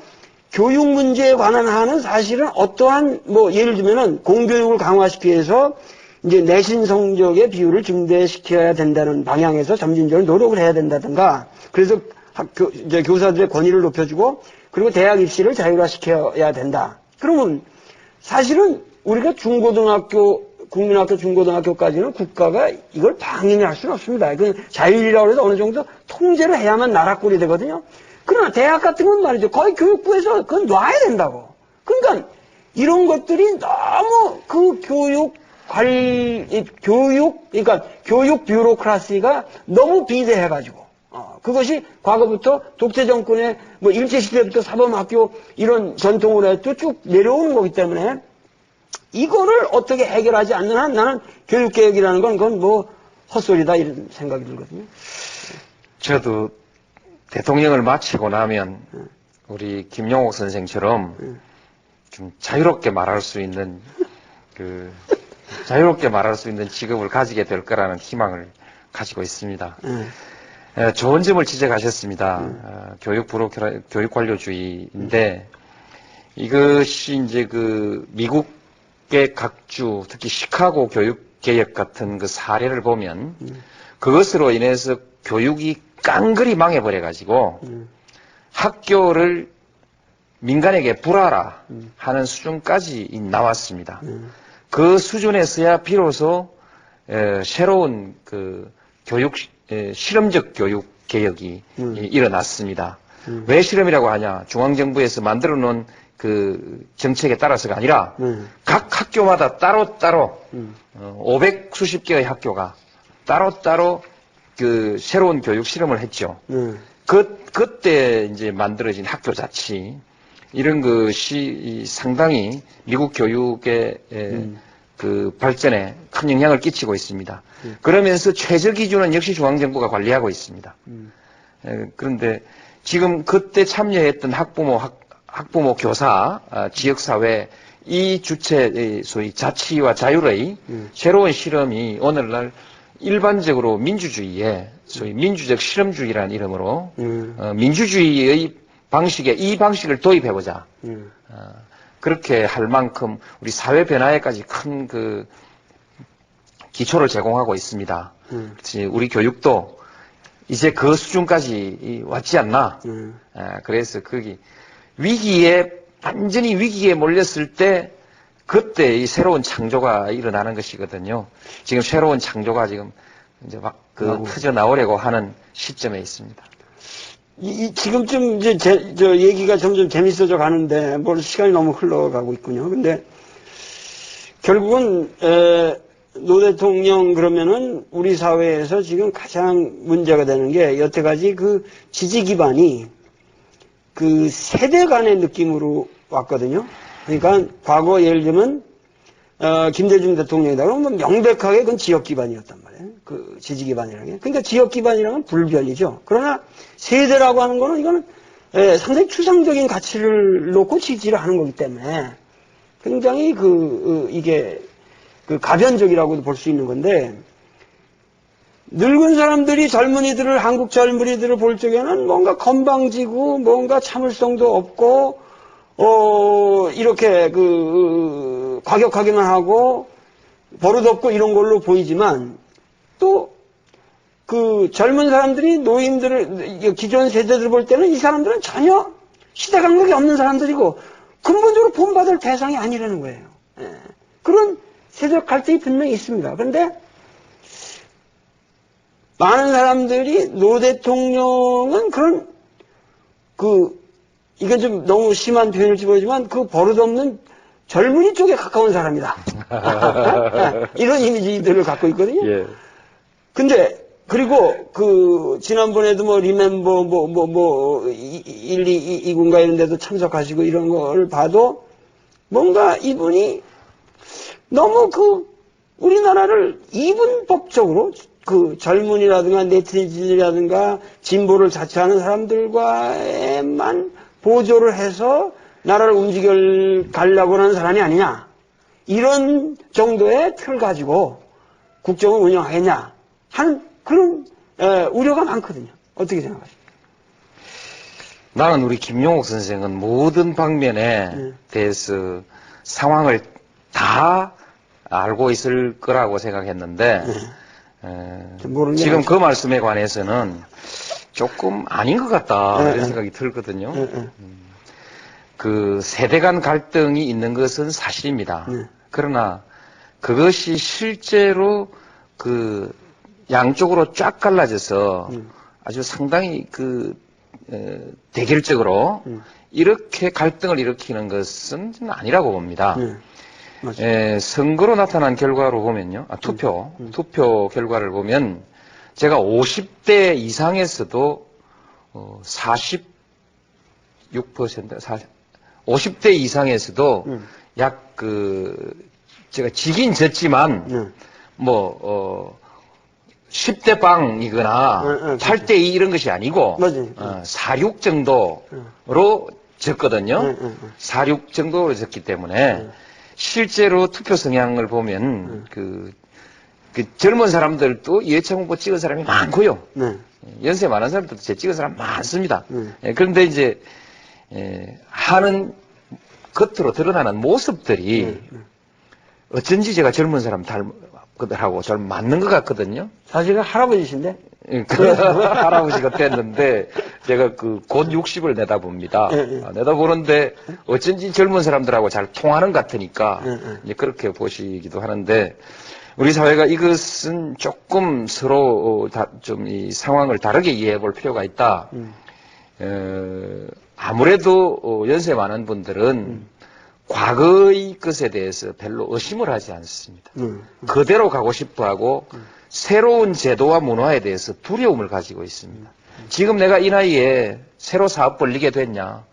교육 문제에 관한 한은 사실은 어떠한 뭐 예를 들면은 공교육을 강화시키기 위해서 이제 내신 성적의 비율을 증대시켜야 된다는 방향에서 점진적으로 노력을 해야 된다든가 그래서 이제 교사들의 권위를 높여주고 그리고 대학 입시를 자율화시켜야 된다. 그러면 사실은 우리가 중고등학교, 국민학교, 중고등학교까지는 국가가 이걸 방임을 할 수는 없습니다. 그 자율이라고 해서 어느 정도 통제를 해야만 나라꼴이 되거든요. 그러나 대학 같은 건 말이죠. 거의 교육부에서 그건 놔야 된다고. 그러니까 이런 것들이 너무 그 그러니까 교육 뷰로크라시가 너무 비대해가지고, 그것이 과거부터 독재 정권의 뭐 일제시대부터 사범학교 이런 전통으로 해서 쭉 내려오는 거기 때문에 이거를 어떻게 해결하지 않는 한 나는 교육개혁이라는 건 그건 뭐 헛소리다 이런 생각이 들거든요.
저도 대통령을 마치고 나면 우리 김용옥 선생처럼 좀 자유롭게 말할 수 있는 직업을 가지게 될 거라는 희망을 가지고 있습니다. 좋은 점을 지적하셨습니다. 교육 관료주의인데 이것이 이제 그 미국의 각주, 특히 시카고 교육 개혁 같은 그 사례를 보면 그것으로 인해서 교육이 깡그리 망해버려 가지고 학교를 민간에게 불하라 하는 수준까지 나왔습니다. 그 수준에서야 비로소 새로운 그 실험적 교육 개혁이 일어났습니다. 왜 실험이라고 하냐? 중앙정부에서 만들어 놓은 그 정책에 따라서가 아니라 각 학교마다 따로따로 500수십 개의 학교가 따로따로 그 새로운 교육 실험을 했죠. 그때 이제 만들어진 학교 자치 이런 것이 상당히 미국 교육의 그 발전에 큰 영향을 끼치고 있습니다. 그러면서 최저 기준은 역시 중앙정부가 관리하고 있습니다. 그런데 지금 그때 참여했던 학부모, 교사, 지역사회 이 주체의 소위 자치와 자율의 새로운 실험이 오늘날 일반적으로 민주주의에 소위 민주적 실험주의라는 이름으로 민주주의의 방식에 이 방식을 도입해보자. 그렇게 할 만큼 우리 사회 변화에까지 큰 그 기초를 제공하고 있습니다. 우리 교육도 이제 그 수준까지 왔지 않나. 그래서 거기 완전히 위기에 몰렸을 때 그때 이 새로운 창조가 일어나는 것이거든요. 지금 새로운 창조가 지금 이제 막 터져 나오려고 하는 시점에 있습니다.
지금쯤 이제 저 얘기가 점점 재밌어져 가는데 뭘 시간이 너무 흘러가고 있군요. 근데 결국은 노 대통령 그러면은 우리 사회에서 지금 가장 문제가 되는 게 여태까지 그 지지 기반이 그 세대 간의 느낌으로 왔거든요. 그러니까 과거 예를 들면 김대중 대통령이다 그러면 명백하게 그건 지역 기반이었단 말이에요. 그 지지 기반이라는 게. 그러니까 지역 기반이라는 건 불변이죠. 그러나 세대라고 하는 거는 이거는 상당히 추상적인 가치를 놓고 지지를 하는 거기 때문에 굉장히 이게 가변적이라고도 볼 수 있는 건데 늙은 사람들이 한국 젊은이들을 볼 적에는 뭔가 건방지고 뭔가 참을성도 없고 이렇게 과격하기만 하고 버릇없고 이런 걸로 보이지만 또 그 젊은 사람들이 노인들을 기존 세대들 볼 때는 이 사람들은 전혀 시대 감각이 없는 사람들이고 근본적으로 본받을 대상이 아니라는 거예요. 그런 세대적 갈등이 분명히 있습니다. 그런데 많은 사람들이 노 대통령은 그런 이건 좀 너무 심한 표현일지 모르지만 그 버릇없는 젊은이 쪽에 가까운 사람이다. 이런 이미지들을 갖고 있거든요.
예.
근데 그리고 지난번에도 리멤버 122군가 이런 데도 참석하시고 이런 걸 봐도 뭔가 이분이 너무 우리나라를 이분법적으로 젊은이라든가 네티즌이라든가 진보를 자처하는 사람들과에만 보조를 해서 나라를 가려고 하는 사람이 아니냐. 이런 정도의 틀 가지고 국정을 운영하겠냐 하는 그런 우려가 많거든요. 어떻게 생각하십니까?
나는 우리 김용옥 선생은 모든 방면에 대해서 상황을 다 알고 있을 거라고 생각했는데 지금 그 말씀에 관해서는 조금 아닌 것 같다 이런 생각이 들거든요. 그 세대 간 갈등이 있는 것은 사실입니다. 그러나 그것이 실제로 양쪽으로 쫙 갈라져서 아주 상당히 대결적으로 이렇게 갈등을 일으키는 것은 아니라고 봅니다. 선거로 나타난 결과로 보면요. 투표 결과를 보면 제가 50대 이상에서도 46%, 50대 이상에서도 약 제가 지긴 졌지만 10대 빵이거나 8대 2 이런 것이 아니고 46 정도로 졌거든요. 46 정도로 졌기 때문에 실제로 투표 성향을 보면 젊은 사람들도 이해창 후보 찍은 사람이 많고요. 연세 많은 사람들도 제 찍은 사람 많습니다. 그런데 이제 하는 겉으로 드러나는 모습들이 어쩐지 제가 젊은 사람 닮은하고 잘 맞는 것 같거든요.
사실은 할아버지신데?
할아버지가 됐는데 제가 곧 60을 내다봅니다. 내다보는데 어쩐지 젊은 사람들하고 잘 통하는 것 같으니까 이제 그렇게 보시기도 하는데 우리 사회가 이것은 조금 서로 좀 이 상황을 다르게 이해해 볼 필요가 있다. 아무래도 연세 많은 분들은 과거의 것에 대해서 별로 의심을 하지 않습니다. 그대로 가고 싶어 하고 새로운 제도와 문화에 대해서 두려움을 가지고 있습니다. 지금 내가 이 나이에 새로 사업 벌리게 됐냐,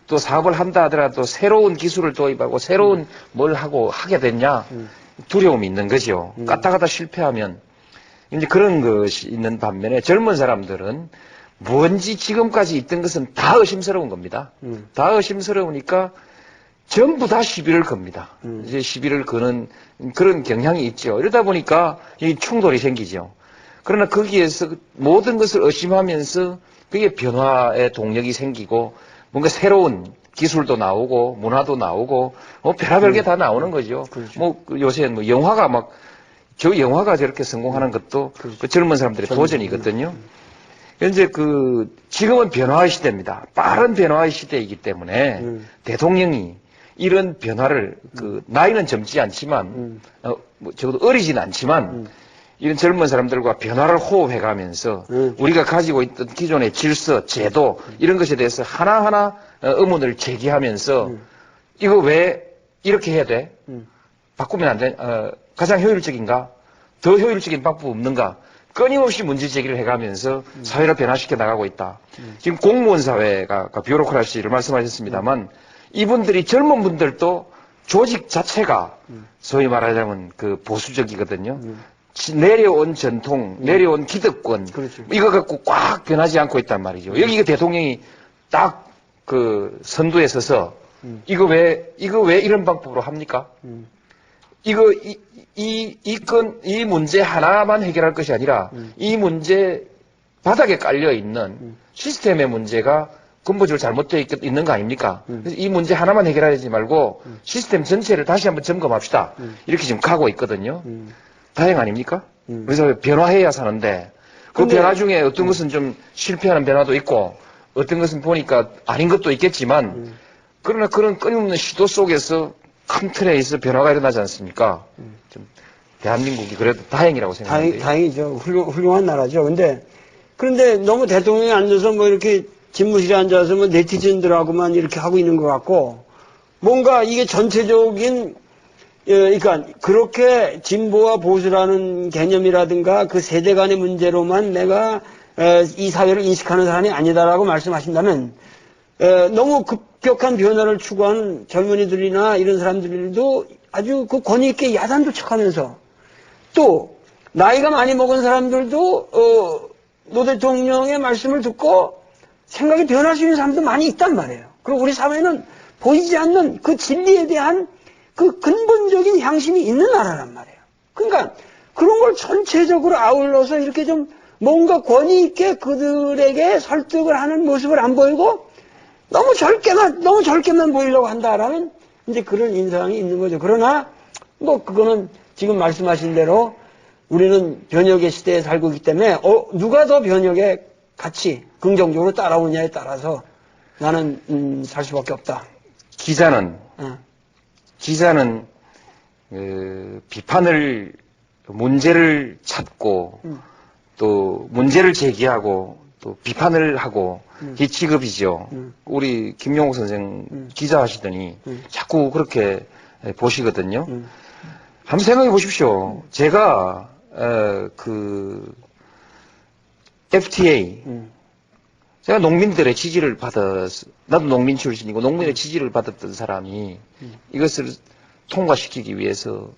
또 사업을 한다 하더라도 새로운 기술을 도입하고 새로운 뭘 하고 하게 됐냐, 두려움이 있는 거죠. 까딱하다 실패하면 이제 그런 것이 있는 반면에 젊은 사람들은 뭔지 지금까지 있던 것은 다 의심스러운 겁니다. 다 의심스러우니까 전부 다 시비를 겁니다. 이제 시비를 거는 그런 경향이 있죠. 이러다 보니까 이 충돌이 생기죠. 그러나 거기에서 모든 것을 의심하면서 그게 변화의 동력이 생기고 뭔가 새로운 기술도 나오고 문화도 나오고 뭐 별의별 게 다 나오는 거죠.
그렇죠.
뭐 요새 뭐 영화가 막 저 영화가 저렇게 성공하는 것도
그렇죠.
그 젊은 사람들의 도전이거든요. 이제 지금은 변화의 시대입니다. 빠른 변화의 시대이기 때문에 대통령이 이런 변화를 나이는 젊지 않지만 뭐 적어도 어리진 않지만 이런 젊은 사람들과 변화를 호흡해가면서 우리가 가지고 있던 기존의 질서, 제도 이런 것에 대해서 하나하나 의문을 제기하면서 이거 왜 이렇게 해야 돼? 바꾸면 안 돼? 가장 효율적인가? 더 효율적인 방법 없는가? 끊임없이 문제 제기를 해가면서 사회를 변화시켜 나가고 있다. 지금 공무원 사회가 뷰로크라시를 말씀하셨습니다만 이분들이 젊은 분들도 조직 자체가 소위 말하자면 보수적이거든요. 내려온 전통, 내려온 기득권,
그렇죠.
이거 갖고 꽉 변하지 않고 있단 말이죠. 여기 대통령이 딱 선두에 서서 이거 왜 이런 방법으로 합니까? 이 문제 하나만 해결할 것이 아니라 이 문제 바닥에 깔려 있는 시스템의 문제가 근본적으로 잘못되어 있는 거 아닙니까? 그래서 이 문제 하나만 해결하지 말고 시스템 전체를 다시 한번 점검합시다. 이렇게 지금 가고 있거든요. 다행 아닙니까? 그래서 변화해야 사는데 그 변화 중에 어떤 것은 좀 실패하는 변화도 있고 어떤 것은 보니까 아닌 것도 있겠지만 그러나 그런 끊임없는 시도 속에서 큰 틀에 있어 변화가 일어나지 않습니까? 좀 대한민국이 그래도 다행이라고 생각합니다.
다행이죠. 훌륭한 나라죠. 그런데 너무 대통령이 앉아서 뭐 이렇게 집무실에 앉아서 뭐 네티즌들하고만 이렇게 하고 있는 것 같고 뭔가 이게 전체적인 그러니까 그렇게 진보와 보수라는 개념이라든가 그 세대 간의 문제로만 내가 이 사회를 인식하는 사람이 아니다라고 말씀하신다면 너무 급격한 변화를 추구하는 젊은이들이나 이런 사람들도 아주 그 권위 있게 야단도 척하면서 또 나이가 많이 먹은 사람들도 노 대통령의 말씀을 듣고 생각이 변할 수 있는 사람도 많이 있단 말이에요. 그리고 우리 사회는 보이지 않는 그 진리에 대한 그 근본적인 향심이 있는 나라란 말이에요. 그러니까 그런 걸 전체적으로 아울러서 이렇게 좀 뭔가 권위 있게 그들에게 설득을 하는 모습을 안 보이고 너무 젊게만 보이려고 한다라는 이제 그런 인상이 있는 거죠. 그러나 뭐 그거는 지금 말씀하신 대로 우리는 변혁의 시대에 살고 있기 때문에 누가 더 변혁에 같이 긍정적으로 따라오냐에 따라서 나는 살 수밖에 없다.
기자는 비판을 문제를 찾고 또 문제를 제기하고 또 비판을 하고 이 직업이죠. 우리 김용옥 선생 기자 하시더니 자꾸 그렇게 보시거든요. 한번 생각해 보십시오. 제가 FTA 제가 농민들의 지지를 나도 농민 출신이고 농민의 지지를 받았던 사람이 이것을 통과시키기 위해서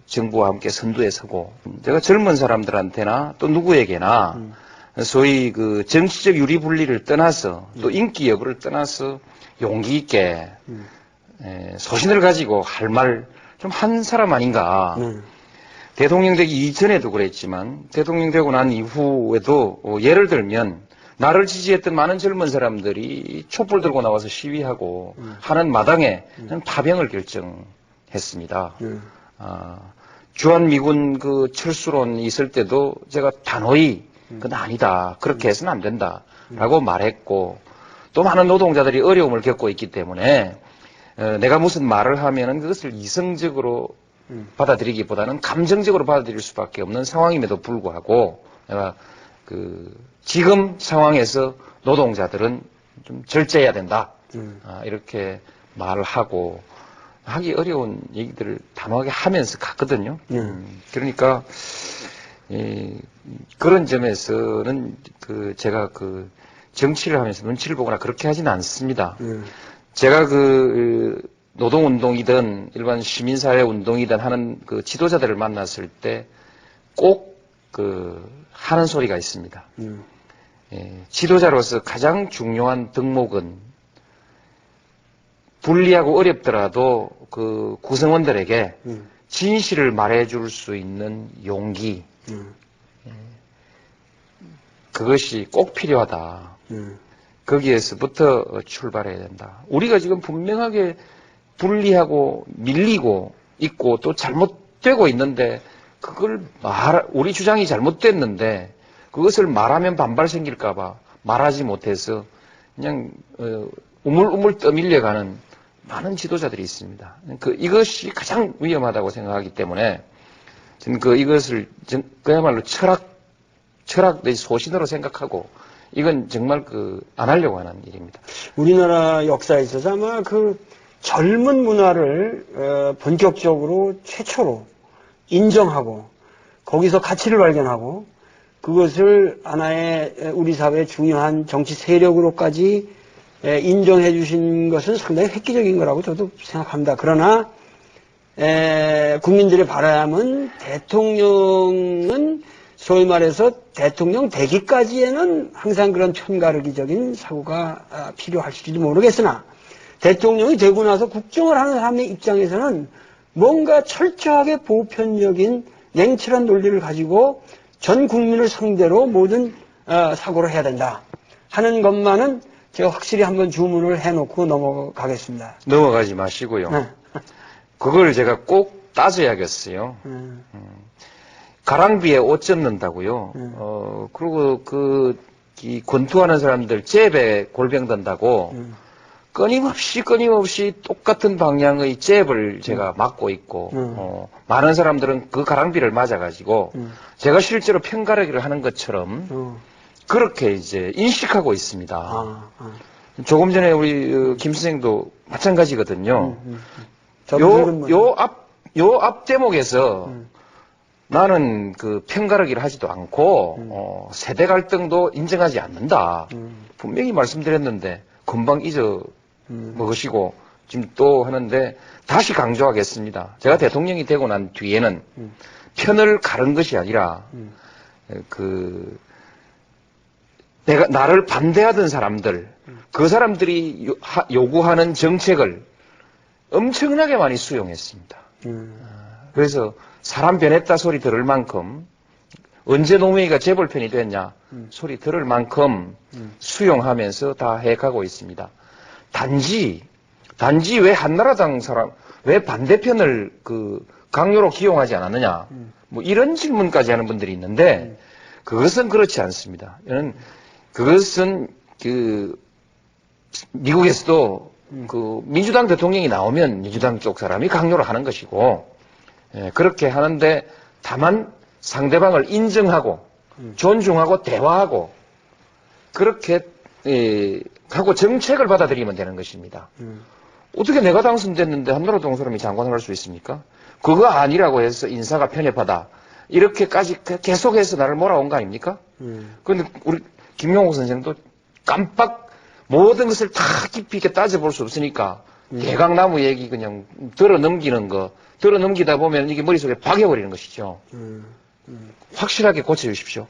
정부와 함께 선두에 서고 제가 젊은 사람들한테나 또 누구에게나 소위 정치적 유리분리를 떠나서 또 인기 여부를 떠나서 용기 있게 소신을 가지고 할 말 좀 한 사람 아닌가. 대통령 되기 이전에도 그랬지만 대통령 되고 난 이후에도 예를 들면 나를 지지했던 많은 젊은 사람들이 촛불 들고 나와서 시위하고 하는 마당에 파병을 결정했습니다. 주한미군 철수론이 있을 때도 제가 단호히 그건 아니다. 그렇게 해서는 안 된다. 라고 말했고 또 많은 노동자들이 어려움을 겪고 있기 때문에 내가 무슨 말을 하면은 그것을 이성적으로 받아들이기보다는 감정적으로 받아들일 수밖에 없는 상황임에도 불구하고 내가 지금 상황에서 노동자들은 좀 절제해야 된다. 이렇게 말을 하고 하기 어려운 얘기들을 단호하게 하면서 갔거든요. 그러니까 그런 점에서는 제가 정치를 하면서 눈치를 보거나 그렇게 하지는 않습니다. 제가 노동운동이든 일반 시민사회 운동이든 하는 지도자들을 만났을 때 꼭 하는 소리가 있습니다. 지도자로서 가장 중요한 덕목은 불리하고 어렵더라도 구성원들에게 진실을 말해줄 수 있는 용기, 그것이 꼭 필요하다. 거기에서부터 출발해야 된다. 우리가 지금 분명하게 불리하고 밀리고 있고 또 잘못되고 있는데 그걸 우리 주장이 잘못됐는데 그것을 말하면 반발 생길까봐 말하지 못해서 그냥 우물우물 떠밀려가는 많은 지도자들이 있습니다. 이것이 가장 위험하다고 생각하기 때문에 저는 이것을 그야말로 철학의 소신으로 생각하고 이건 정말 안 하려고 하는 일입니다.
우리나라 역사에 있어서 아마 젊은 문화를 본격적으로 최초로 인정하고 거기서 가치를 발견하고 그것을 하나의 우리 사회의 중요한 정치 세력으로까지 인정해 주신 것은 상당히 획기적인 거라고 저도 생각합니다. 그러나 국민들의 바람은 대통령은 소위 말해서 대통령 되기까지에는 항상 그런 편가르기적인 사고가 필요할지도 모르겠으나 대통령이 되고 나서 국정을 하는 사람의 입장에서는 뭔가 철저하게 보편적인 냉철한 논리를 가지고 전 국민을 상대로 모든 사고를 해야 된다 하는 것만은 제가 확실히 한번 주문을 해놓고 넘어가겠습니다.
넘어가지 마시고요.
네.
그걸 제가 꼭 따져야겠어요. 가랑비에 옷 젖는다고요. 그리고 이 권투하는 사람들 잽에 골병 든다고 끊임없이 똑같은 방향의 잽을 제가 맞고 있고 많은 사람들은 그 가랑비를 맞아가지고 제가 실제로 편가르기를 하는 것처럼 그렇게 이제 인식하고 있습니다. 조금 전에 우리 김 선생도 마찬가지거든요. 요 앞 대목에서 나는 편가르기를 하지도 않고 세대 갈등도 인정하지 않는다. 분명히 말씀드렸는데 금방 잊어 먹으시고 지금 또 하는데 다시 강조하겠습니다. 제가 대통령이 되고 난 뒤에는 편을 가른 것이 아니라 내가 나를 반대하던 사람들 그 사람들이 요구하는 정책을 엄청나게 많이 수용했습니다. 그래서 사람 변했다 소리 들을 만큼 언제 노무현이가 재벌편이 됐냐 소리 들을 만큼 수용하면서 다 해가고 있습니다. 단지 왜 한나라당 사람 왜 반대편을 강요로 기용하지 않았느냐 뭐 이런 질문까지 하는 분들이 있는데 그것은 그렇지 않습니다. 그것은 미국에서도 민주당 대통령이 나오면 민주당 쪽 사람이 강요를 하는 것이고 그렇게 하는데 다만 상대방을 인정하고 존중하고 대화하고 그렇게 하고 정책을 받아들이면 되는 것입니다. 어떻게 내가 당선됐는데 한나라당 사람이 장관을 할 수 있습니까? 그거 아니라고 해서 인사가 편협하다. 이렇게까지 계속해서 나를 몰아온 거 아닙니까? 그런데 우리 김용옥 선생도 깜빡 모든 것을 다 깊이 있게 따져볼 수 없으니까 대강나무 얘기 그냥 들어 넘기다 보면 이게 머릿속에 박여버리는 것이죠. 확실하게 고쳐주십시오.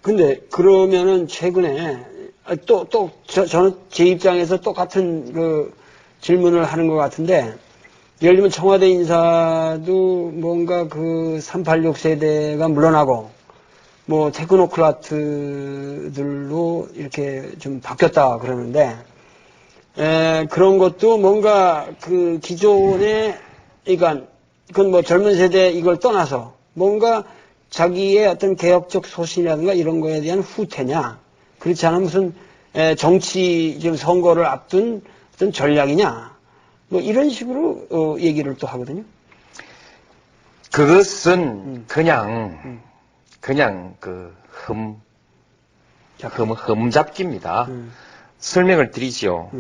근데 그러면은 최근에 저는 제 입장에서 똑같은 질문을 하는 것 같은데 예를 들면 청와대 인사도 뭔가 386 세대가 물러나고 뭐 테크노크라트들로 이렇게 좀 바뀌었다 그러는데 그런 것도 뭔가 기존의 그건 뭐 젊은 세대 이걸 떠나서 뭔가 자기의 어떤 개혁적 소신이라든가 이런 거에 대한 후퇴냐 그렇지 않으면 무슨 정치 지금 선거를 앞둔 어떤 전략이냐 뭐 이런 식으로 얘기를 또 하거든요.
그것은 그냥 흠잡기입니다. 설명을 드리죠.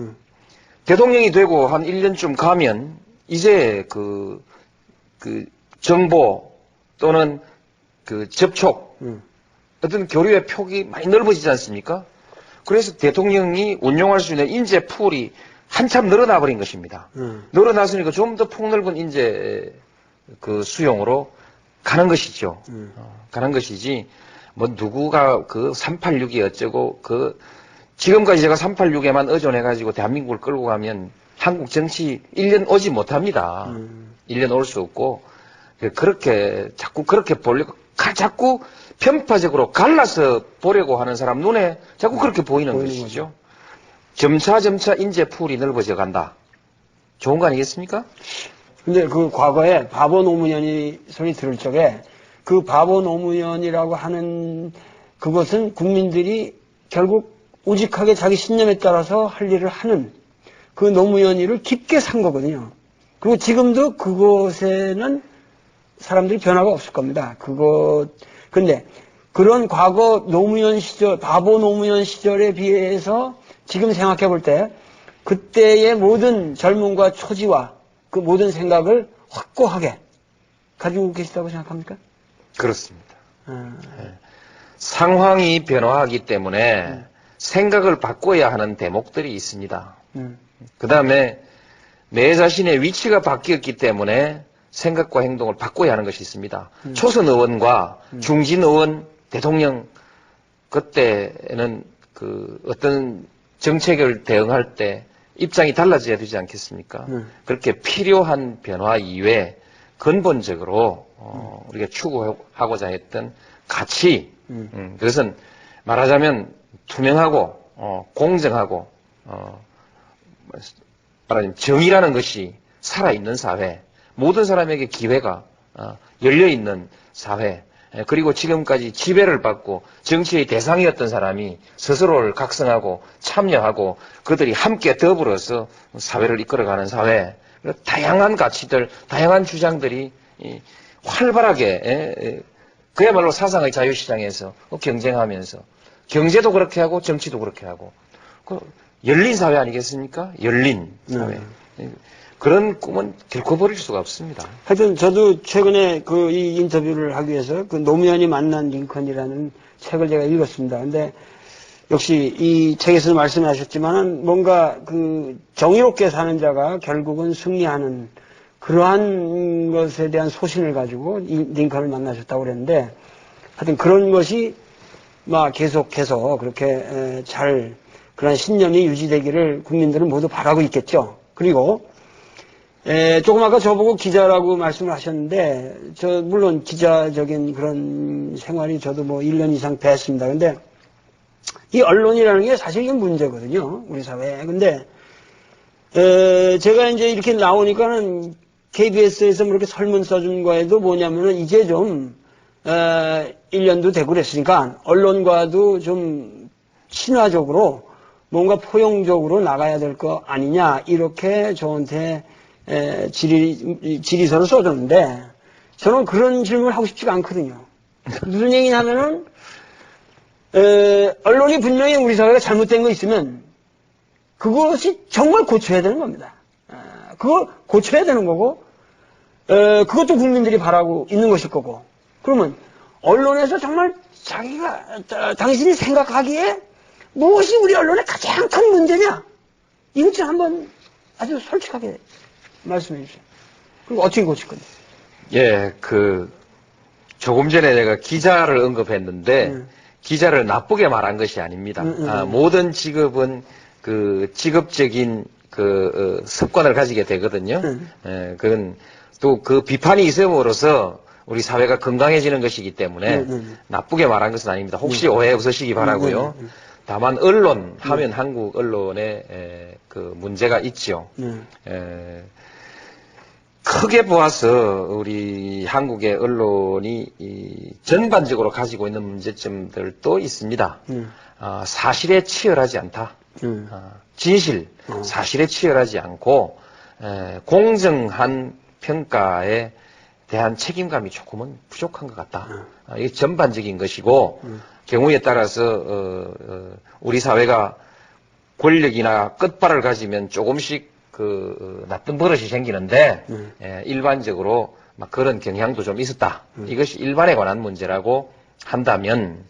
대통령이 되고 한 1년쯤 가면 이제 그 정보 또는 그 접촉, 어떤 교류의 폭이 많이 넓어지지 않습니까? 그래서 대통령이 운용할 수 있는 인재 풀이 한참 늘어나 버린 것입니다. 늘어났으니까 좀 더 폭넓은 인재 그 수용으로 가는 것이죠. 가는 것이지, 뭐 누구가 그 386이 어쩌고, 지금까지 제가 386에만 의존해가지고 대한민국을 끌고 가면 한국 정치 1년 오지 못합니다. 1년 올 수 없고, 자꾸 그렇게 보려고, 자꾸 편파적으로 갈라서 보려고 하는 사람 눈에 자꾸 그렇게 보이는 것이죠. 점차 인재 풀이 넓어져 간다. 좋은 거 아니겠습니까?
근데 그 과거에 바보 노무현이 소리 들을 적에 그 바보 노무현이라고 하는 그것은 국민들이 결국 우직하게 자기 신념에 따라서 할 일을 하는 그 노무현이를 깊게 산 거거든요. 그리고 지금도 그곳에는 사람들이 변화가 없을 겁니다. 근데 그런 과거 노무현 시절, 바보 노무현 시절에 비해서 지금 생각해 볼 때 그때의 모든 젊음과 초지와 그 모든 생각을 확고하게 가지고 계시다고 생각합니까?
그렇습니다. 네. 상황이 변화하기 때문에 생각을 바꿔야 하는 대목들이 있습니다. 그 다음에 내 자신의 위치가 바뀌었기 때문에 생각과 행동을 바꿔야 하는 것이 있습니다. 초선 의원과 중진 의원, 대통령, 그때는 어떤 정책을 대응할 때 입장이 달라져야 되지 않겠습니까? 그렇게 필요한 변화 이외에 근본적으로 우리가 추구하고자 했던 가치, 그것은 말하자면 투명하고 공정하고 말하자면 정의라는 것이 살아있는 사회, 모든 사람에게 기회가 열려있는 사회, 그리고 지금까지 지배를 받고 정치의 대상이었던 사람이 스스로를 각성하고 참여하고 그들이 함께 더불어서 사회를 이끌어가는 사회, 다양한 가치들, 다양한 주장들이 활발하게 그야말로 사상의 자유시장에서 경쟁하면서 경제도 그렇게 하고 정치도 그렇게 하고 열린 사회 아니겠습니까? 열린 사회. 그런 꿈은 결코 버릴 수가 없습니다.
하여튼 저도 최근에 이 인터뷰를 하기 위해서 그 노무현이 만난 링컨이라는 책을 제가 읽었습니다. 근데 역시 이 책에서 말씀하셨지만은 뭔가 정의롭게 사는 자가 결국은 승리하는 그러한 것에 대한 소신을 가지고 링컨을 만나셨다고 그랬는데 하여튼 그런 것이 계속해서 그렇게 그런 신념이 유지되기를 국민들은 모두 바라고 있겠죠. 그리고 조금 아까 저보고 기자라고 말씀을 하셨는데, 물론 기자적인 그런 생활이 저도 1년 이상 배웠습니다. 근데, 이 언론이라는 게 사실 이게 문제거든요. 우리 사회에. 근데, 제가 이제 이렇게 나오니까는 KBS에서 이렇게 설문 써준 거에도 뭐냐면은 이제 좀, 1년도 되고 그랬으니까, 언론과도 좀 친화적으로 뭔가 포용적으로 나가야 될 거 아니냐, 이렇게 저한테 질의서를 써줬는데, 저는 그런 질문을 하고 싶지가 않거든요. 무슨 얘기냐면은, 언론이 분명히 우리 사회가 잘못된 거 있으면, 그것이 정말 고쳐야 되는 겁니다. 그걸 고쳐야 되는 거고, 그것도 국민들이 바라고 있는 것일 거고, 그러면, 언론에서 정말 당신이 생각하기에 무엇이 우리 언론의 가장 큰 문제냐? 이것 좀 한번 아주 솔직하게 말씀해 주세요. 그리고 어떻게 고칠 건지.
예, 조금 전에 내가 기자를 언급했는데, 기자를 나쁘게 말한 것이 아닙니다. 모든 직업은 직업적인 습관을 가지게 되거든요. 그건 또 비판이 있음으로써 우리 사회가 건강해지는 것이기 때문에 나쁘게 말한 것은 아닙니다. 혹시 오해 없으시기 바라고요. 다만 언론 하면 한국 언론에 문제가 있죠. 크게 보아서 우리 한국의 언론이 전반적으로 가지고 있는 문제점들도 있습니다. 사실에 치열하지 않다. 진실, 사실에 치열하지 않고 공정한 평가에 대한 책임감이 조금은 부족한 것 같다. 이게 전반적인 것이고 경우에 따라서 우리 사회가 권력이나 끝발을 가지면 조금씩 나쁜 버릇이 생기는데 일반적으로 막 그런 경향도 좀 있었다. 이것이 일반에 관한 문제라고 한다면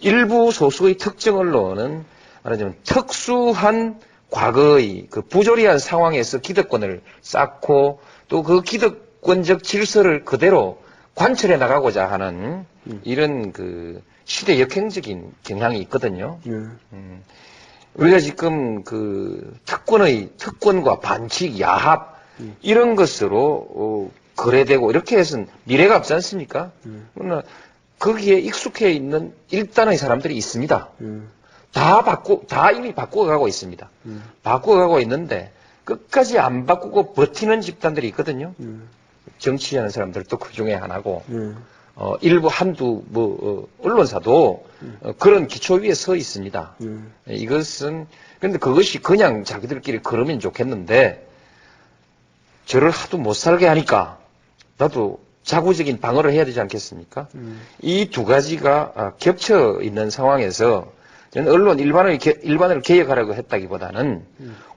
일부 소수의 특정 언론은 말하자면 특수한 과거의 그 부조리한 상황에서 기득권을 쌓고 또 그 기득권적 질서를 그대로 관철해 나가고자 하는 이런 그 시대 역행적인 경향이 있거든요. 우리가 지금 그 특권과 반칙, 야합 이런 것으로 거래되고 이렇게 해서는 미래가 없지 않습니까? 그러나 거기에 익숙해 있는 일단의 사람들이 있습니다. 다 이미 바꾸어가고 있습니다. 바꾸어가고 있는데 끝까지 안 바꾸고 버티는 집단들이 있거든요. 정치하는 사람들도 그 중에 하나고 일부 한두 언론사도 그런 기초 위에 서 있습니다. 이것은 근데 그것이 그냥 자기들끼리 걸으면 좋겠는데 저를 하도 못 살게 하니까 나도 자구적인 방어를 해야 되지 않겠습니까? 이 두 가지가 겹쳐 있는 상황에서 저는 언론 일반을 개혁하라고 했다기보다는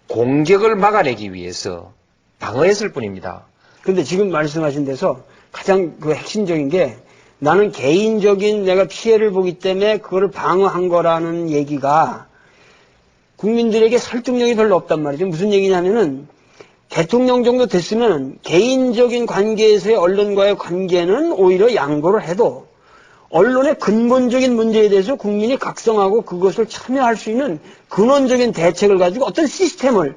공격을 막아내기 위해서 방어했을 뿐입니다.
근데 지금 말씀하신 데서 가장 그 핵심적인 게 나는 개인적인 내가 피해를 보기 때문에 그거를 방어한 거라는 얘기가 국민들에게 설득력이 별로 없단 말이죠. 무슨 얘기냐면은 대통령 정도 됐으면 개인적인 관계에서의 언론과의 관계는 오히려 양보를 해도 언론의 근본적인 문제에 대해서 국민이 각성하고 그것을 참여할 수 있는 근원적인 대책을 가지고 어떤 시스템을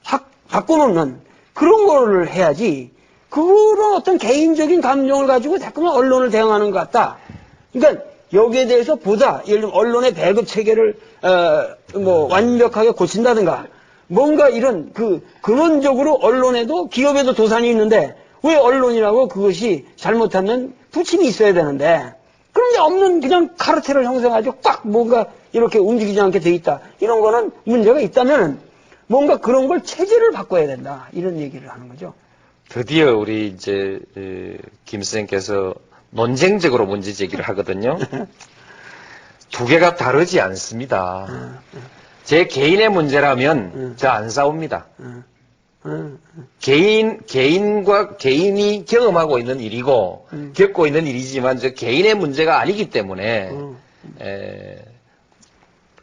확 바꿔놓는 그런 거를 해야지 그런 어떤 개인적인 감정을 가지고 자꾸만 언론을 대응하는 것 같다. 그러니까 여기에 대해서 보다 예를 들면 언론의 배급 체계를 완벽하게 고친다든가 뭔가 이런 그 근원적으로 언론에도 기업에도 도산이 있는데 왜 언론이라고 그것이 잘못하면 부침이 있어야 되는데 그런 게 없는 그냥 카르텔을 형성해가지고 꽉 뭔가 이렇게 움직이지 않게 돼 있다. 이런 거는 문제가 있다면 뭔가 그런 걸 체제를 바꿔야 된다. 이런 얘기를 하는 거죠.
드디어 우리 이제 김 선생께서 논쟁적으로 문제 제기를 하거든요. 두 개가 다르지 않습니다. 제 개인의 문제라면 저 안 싸웁니다. 개인과 개인이 경험하고 있는 일이고 겪고 있는 일이지만 저 개인의 문제가 아니기 때문에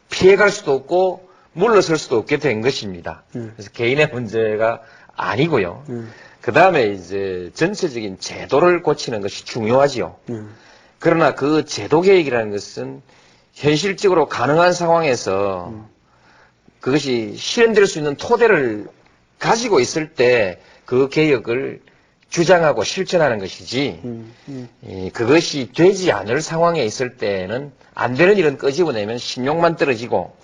피해갈 수도 없고 물러설 수도 없게 된 것입니다. 그래서 개인의 문제가 아니고요. 그 다음에 이제 전체적인 제도를 고치는 것이 중요하지요. 그러나 그 제도 개혁이라는 것은 현실적으로 가능한 상황에서 그것이 실현될 수 있는 토대를 가지고 있을 때 그 개혁을 주장하고 실천하는 것이지 그것이 되지 않을 상황에 있을 때는 안 되는 일은 끄집어내면 신용만 떨어지고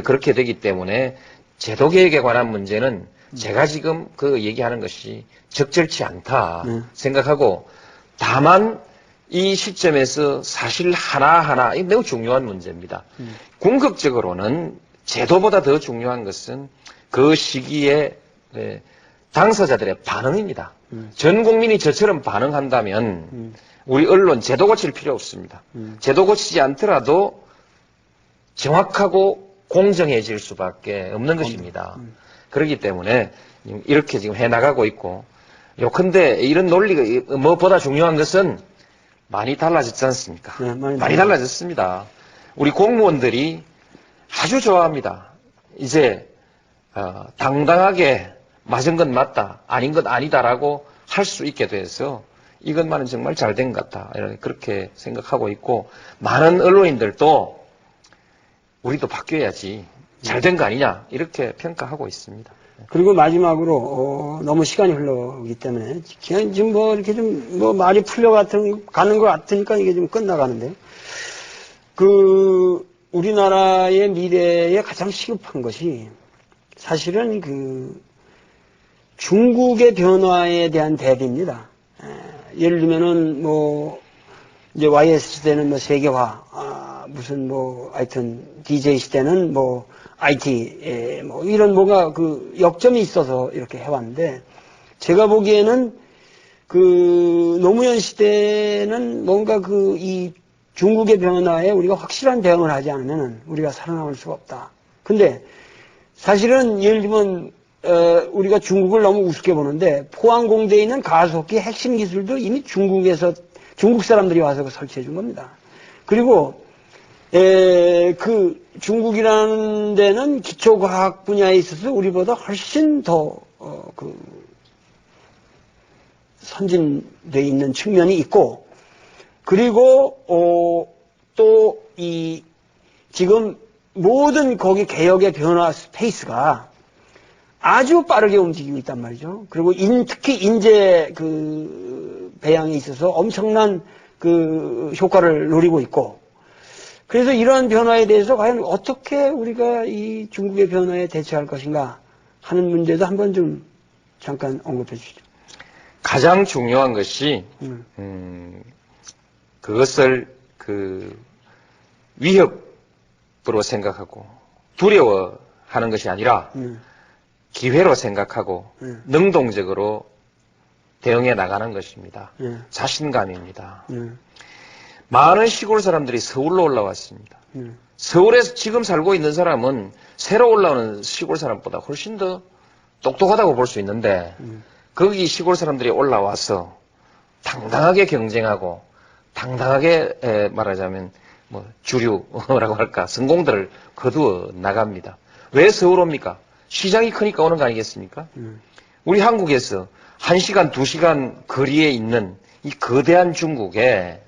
그렇게 되기 때문에 제도 개혁에 관한 문제는 제가 지금 그 얘기하는 것이 적절치 않다 생각하고 다만 이 시점에서 사실 하나하나 이 매우 중요한 문제입니다. 궁극적으로는 제도보다 더 중요한 것은 그 시기에 당사자들의 반응입니다. 전 국민이 저처럼 반응한다면 우리 언론 제도 고칠 필요 없습니다. 제도 고치지 않더라도 정확하고 공정해질 수밖에 없는 것입니다. 그렇기 때문에 이렇게 지금 해나가고 있고 요컨대 이런 논리가 무엇보다 중요한 것은 많이 달라졌지 않습니까?
네,
많이 달라졌습니다. 우리 공무원들이 아주 좋아합니다. 이제 당당하게 맞은 건 맞다, 아닌 건 아니다라고 할 수 있게 돼서 이것만은 정말 잘 된 것 같다. 그렇게 생각하고 있고 많은 언론인들도 우리도 바뀌어야지 잘 된 거 아니냐 이렇게 평가하고 있습니다.
그리고 마지막으로 너무 시간이 흘러오기 때문에 그냥 지금 뭐 이렇게 좀 말이 가는 것 같으니까 이게 좀 끝나가는데 그 우리나라의 미래에 가장 시급한 것이 사실은 그 중국의 변화에 대한 대비입니다. 예를 들면은 이제 YS 시대는 세계화, 하여튼 DJ 시대는 IT, 이런 뭔가 그 역점이 있어서 이렇게 해왔는데, 제가 보기에는 그 노무현 시대는 뭔가 이 중국의 변화에 우리가 확실한 대응을 하지 않으면 우리가 살아남을 수가 없다. 근데 사실은 예를 들면 우리가 중국을 너무 우습게 보는데 포항공대에 있는 가속기 핵심 기술도 이미 중국 사람들이 와서 설치해 준 겁니다. 그리고 그 중국이라는 데는 기초과학 분야에 있어서 우리보다 훨씬 더 선진돼 있는 측면이 있고, 그리고 또 지금 모든 거기 개혁의 변화 스페이스가 아주 빠르게 움직이고 있단 말이죠. 그리고 특히 인재 배양에 있어서 엄청난 효과를 누리고 있고, 그래서 이러한 변화에 대해서 과연 어떻게 우리가 이 중국의 변화에 대처할 것인가 하는 문제도 한번 좀 잠깐 언급해 주시죠.
가장 중요한 것이 그것을 위협으로 생각하고 두려워하는 것이 아니라 기회로 생각하고 능동적으로 대응해 나가는 것입니다. 자신감입니다. 많은 시골 사람들이 서울로 올라왔습니다. 서울에서 지금 살고 있는 사람은 새로 올라오는 시골 사람보다 훨씬 더 똑똑하다고 볼 수 있는데 거기 시골 사람들이 올라와서 당당하게 경쟁하고 당당하게 말하자면 뭐 주류라고 할까 성공들을 거두어 나갑니다. 왜 서울 옵니까? 시장이 크니까 오는 거 아니겠습니까? 우리 한국에서 1시간, 2시간 거리에 있는 이 거대한 중국에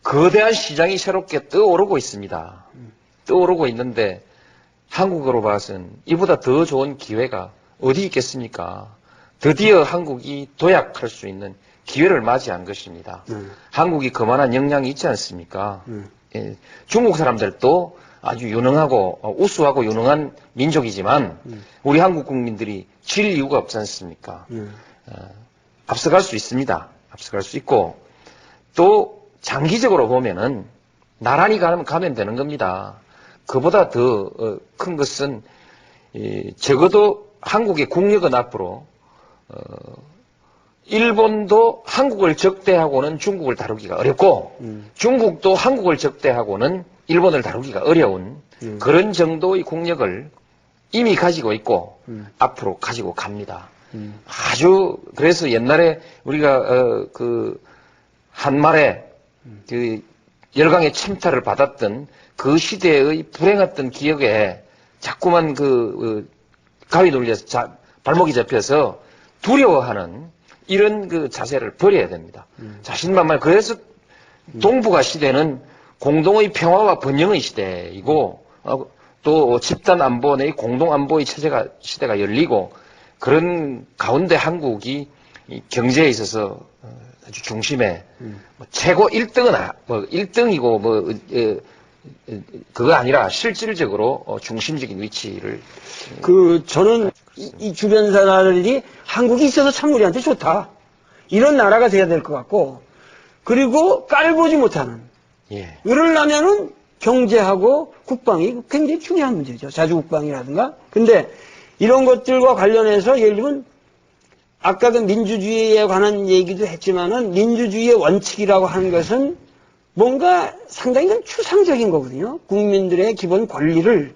거대한 시장이 새롭게 떠오르고 있습니다. 떠오르고 있는데 한국으로 봐서는 이보다 더 좋은 기회가 어디 있겠습니까? 드디어 한국이 도약할 수 있는 기회를 맞이한 것입니다. 한국이 그만한 역량이 있지 않습니까? 중국 사람들도 아주 유능하고 우수하고 유능한 민족이지만 우리 한국 국민들이 질 이유가 없지 않습니까? 앞서갈 수 있습니다. 앞서갈 수 있고 또 장기적으로 보면은 나란히 가면 되는 겁니다. 그보다 더 큰 것은 적어도 한국의 국력은 앞으로 일본도 한국을 적대하고는 중국을 다루기가 어렵고 중국도 한국을 적대하고는 일본을 다루기가 어려운 그런 정도의 국력을 이미 가지고 있고 앞으로 가지고 갑니다. 아주 그래서 옛날에 우리가 한말에 열강의 침탈을 받았던 그 시대의 불행했던 기억에 자꾸만 가위 눌려서 발목이 잡혀서 두려워하는 이런 자세를 버려야 됩니다. 자신만만. 그래서 동북아 시대는 공동의 평화와 번영의 시대이고 또 집단 안보 내 공동 안보의 시대가 열리고 그런 가운데 한국이 경제에 있어서 아주 중심에 최고 1등은 1등이고 그거 아니라 실질적으로 중심적인 위치를
저는 이 주변 사람들이 한국이 있어서 참 우리한테 좋다. 이런 나라가 돼야 될 것 같고, 그리고 깔보지 못하는. 이러려면은 경제하고 국방이 굉장히 중요한 문제죠. 자주국방이라든가. 근데 이런 것들과 관련해서 예를 들면 아까 그 민주주의에 관한 얘기도 했지만은 민주주의의 원칙이라고 하는 것은 뭔가 상당히 좀 추상적인 거거든요. 국민들의 기본 권리를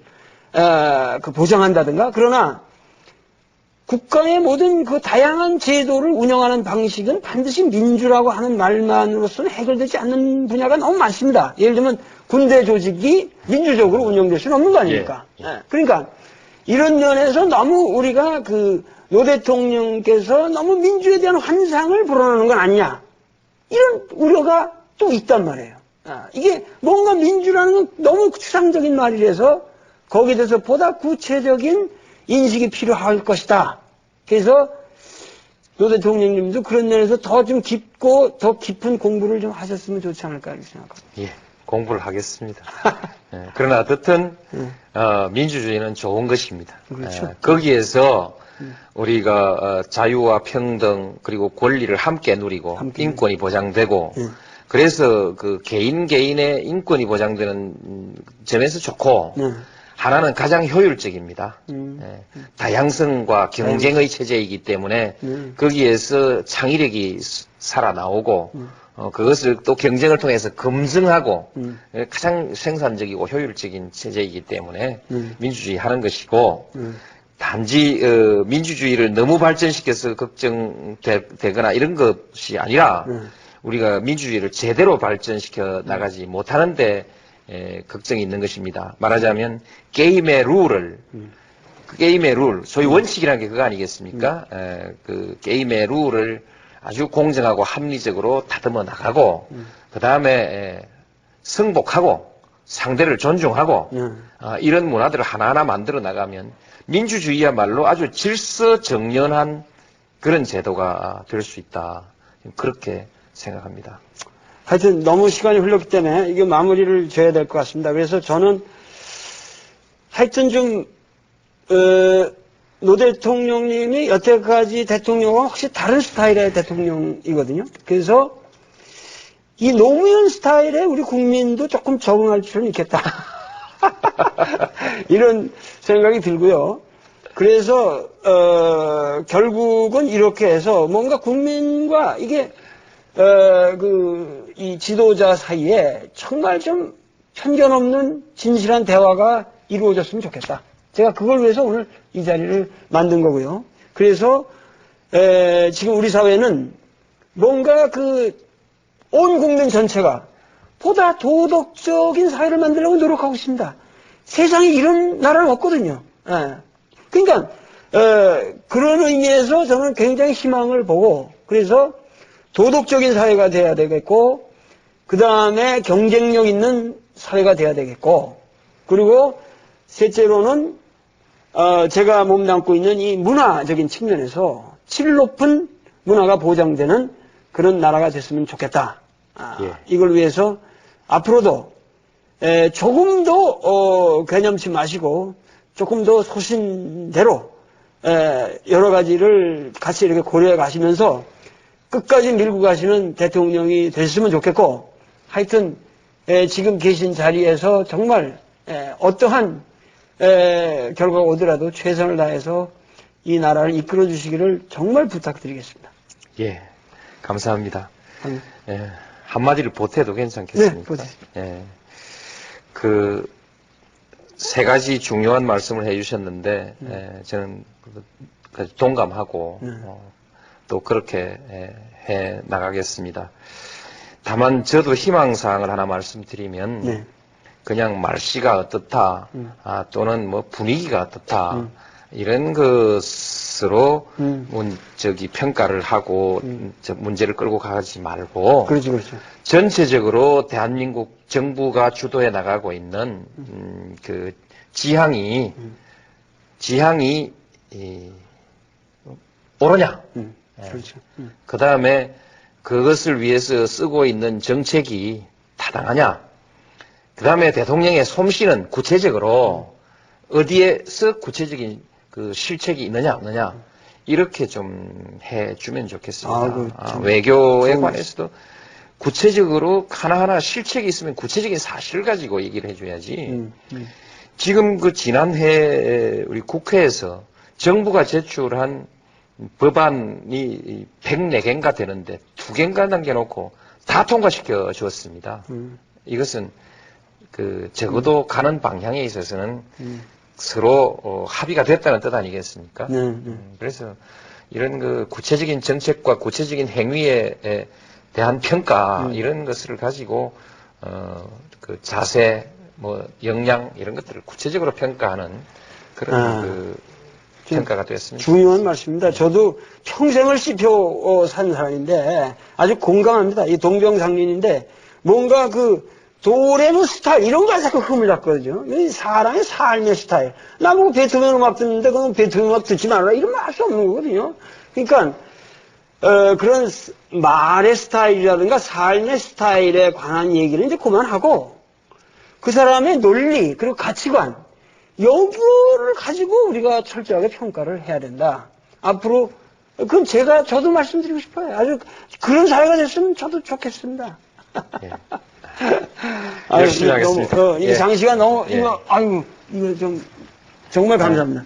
보장한다든가. 그러나 국가의 모든 그 다양한 제도를 운영하는 방식은 반드시 민주라고 하는 말만으로서는 해결되지 않는 분야가 너무 많습니다. 예를 들면 군대 조직이 민주적으로 운영될 수는 없는 거 아닙니까? 그러니까 이런 면에서 너무 우리가 노 대통령께서 너무 민주에 대한 환상을 불어넣는 건 아니냐, 이런 우려가 또 있단 말이에요. 이게 뭔가 민주라는 건 너무 추상적인 말이라서 거기에 대해서 보다 구체적인 인식이 필요할 것이다. 그래서 노 대통령님도 그런 면에서 더 좀 깊고 더 깊은 공부를 좀 하셨으면 좋지 않을까 이렇게 생각합니다.
공부를 하겠습니다. 그러나 어떻든 민주주의는 좋은 것입니다.
그렇죠.
거기에서 우리가 자유와 평등 그리고 권리를 함께 누리고 인권이 보장되고 그래서 개인의 인권이 보장되는 점에서 좋고 하나는 가장 효율적입니다. 다양성과 경쟁의 체제이기 때문에 거기에서 창의력이 살아나오고 그것을 또 경쟁을 통해서 검증하고 가장 생산적이고 효율적인 체제이기 때문에 민주주의 하는 것이고 단지 민주주의를 너무 발전시켜서 걱정되거나 이런 것이 아니라 우리가 민주주의를 제대로 발전시켜 나가지 못하는데 걱정이 있는 것입니다. 말하자면 게임의 룰을 그 게임의 룰, 소위 원칙이라는 게 그거 아니겠습니까? 그 게임의 룰을 아주 공정하고 합리적으로 다듬어 나가고 그 다음에 승복하고 상대를 존중하고 이런 문화들을 하나하나 만들어 나가면 민주주의야말로 아주 질서정연한 그런 제도가 될 수 있다. 그렇게 생각합니다.
하여튼 너무 시간이 흘렀기 때문에 이게 마무리를 줘야 될 것 같습니다. 그래서 저는 하여튼 좀 노 대통령님이 여태까지 대통령과 혹시 다른 스타일의 대통령이거든요. 그래서 이 노무현 스타일에 우리 국민도 조금 적응할 필요는 있겠다. 이런 생각이 들고요. 그래서 결국은 이렇게 해서 뭔가 국민과 이게 이 지도자 사이에 정말 좀 편견 없는 진실한 대화가 이루어졌으면 좋겠다. 제가 그걸 위해서 오늘 이 자리를 만든 거고요. 그래서 지금 우리 사회는 뭔가 온 국민 전체가 보다 도덕적인 사회를 만들려고 노력하고 있습니다. 세상에 이런 나라는 없거든요. 그러니까 그런 의미에서 저는 굉장히 희망을 보고 그래서 도덕적인 사회가 돼야 되겠고 그 다음에 경쟁력 있는 사회가 돼야 되겠고 그리고 셋째로는 제가 몸담고 있는 이 문화적인 측면에서 질 높은 문화가 보장되는 그런 나라가 됐으면 좋겠다. 이걸 위해서 앞으로도 조금 더 개념치 마시고 조금 더 소신대로 여러 가지를 같이 이렇게 고려해 가시면서 끝까지 밀고 가시는 대통령이 됐으면 좋겠고 하여튼 지금 계신 자리에서 정말 어떠한 결과가 오더라도 최선을 다해서 이 나라를 이끌어 주시기를 정말 부탁드리겠습니다.
예, 감사합니다. 한마디를 보태도 괜찮겠습니까?
네,
세 가지 중요한 말씀을 해주셨는데, 저는 동감하고, 또 그렇게 해 나가겠습니다. 다만, 저도 희망사항을 하나 말씀드리면, 그냥 말씨가 어떻다, 또는 뭐 분위기가 어떻다, 이런 것으로 평가를 하고 문제를 끌고 가지 말고
그렇죠.
전체적으로 대한민국 정부가 주도해 나가고 있는 그 지향이 옳으냐,
그렇죠.
그 다음에 그것을 위해서 쓰고 있는 정책이 타당하냐, 그 다음에 대통령의 솜씨는 구체적으로 어디에서 구체적인 그 실책이 있느냐 없느냐 이렇게 좀 해주면 좋겠습니다. 외교에 관해서도 구체적으로 하나하나 실책이 있으면 구체적인 사실을 가지고 얘기를 해줘야지. 지금 지난해 우리 국회에서 정부가 제출한 법안이 104개인가 되는데 2개인가 남겨놓고 다 통과시켜 주었습니다. 이것은 적어도 가는 방향에 있어서는 서로 합의가 됐다는 뜻 아니겠습니까? 그래서 이런 구체적인 정책과 구체적인 행위에 대한 평가 이런 것을 가지고 자세, 역량 이런 것들을 구체적으로 평가하는 그런 평가가 됐습니다.
중요한 말씀입니다. 저도 평생을 씹혀 산 사람인데 아주 공감합니다. 이 동병상련인데 뭔가 도레미 스타일 이런 거 자꾸 흠을 잡거든요. 사람의 삶의 스타일. 나보고 베토벤 음악 듣는데 그건 베토벤 음악 듣지 말아라 이러면 할 수 없는 거거든요. 그러니까 그런 말의 스타일이라든가 삶의 스타일에 관한 얘기를 이제 그만하고 그 사람의 논리 그리고 가치관 여부를 가지고 우리가 철저하게 평가를 해야 된다. 앞으로 그건 저도 말씀드리고 싶어요. 아주 그런 사회가 됐으면 저도 좋겠습니다.
예. 열심히 하겠습니다.
이 장시간 너무 이거 좀 정말 감사합니다.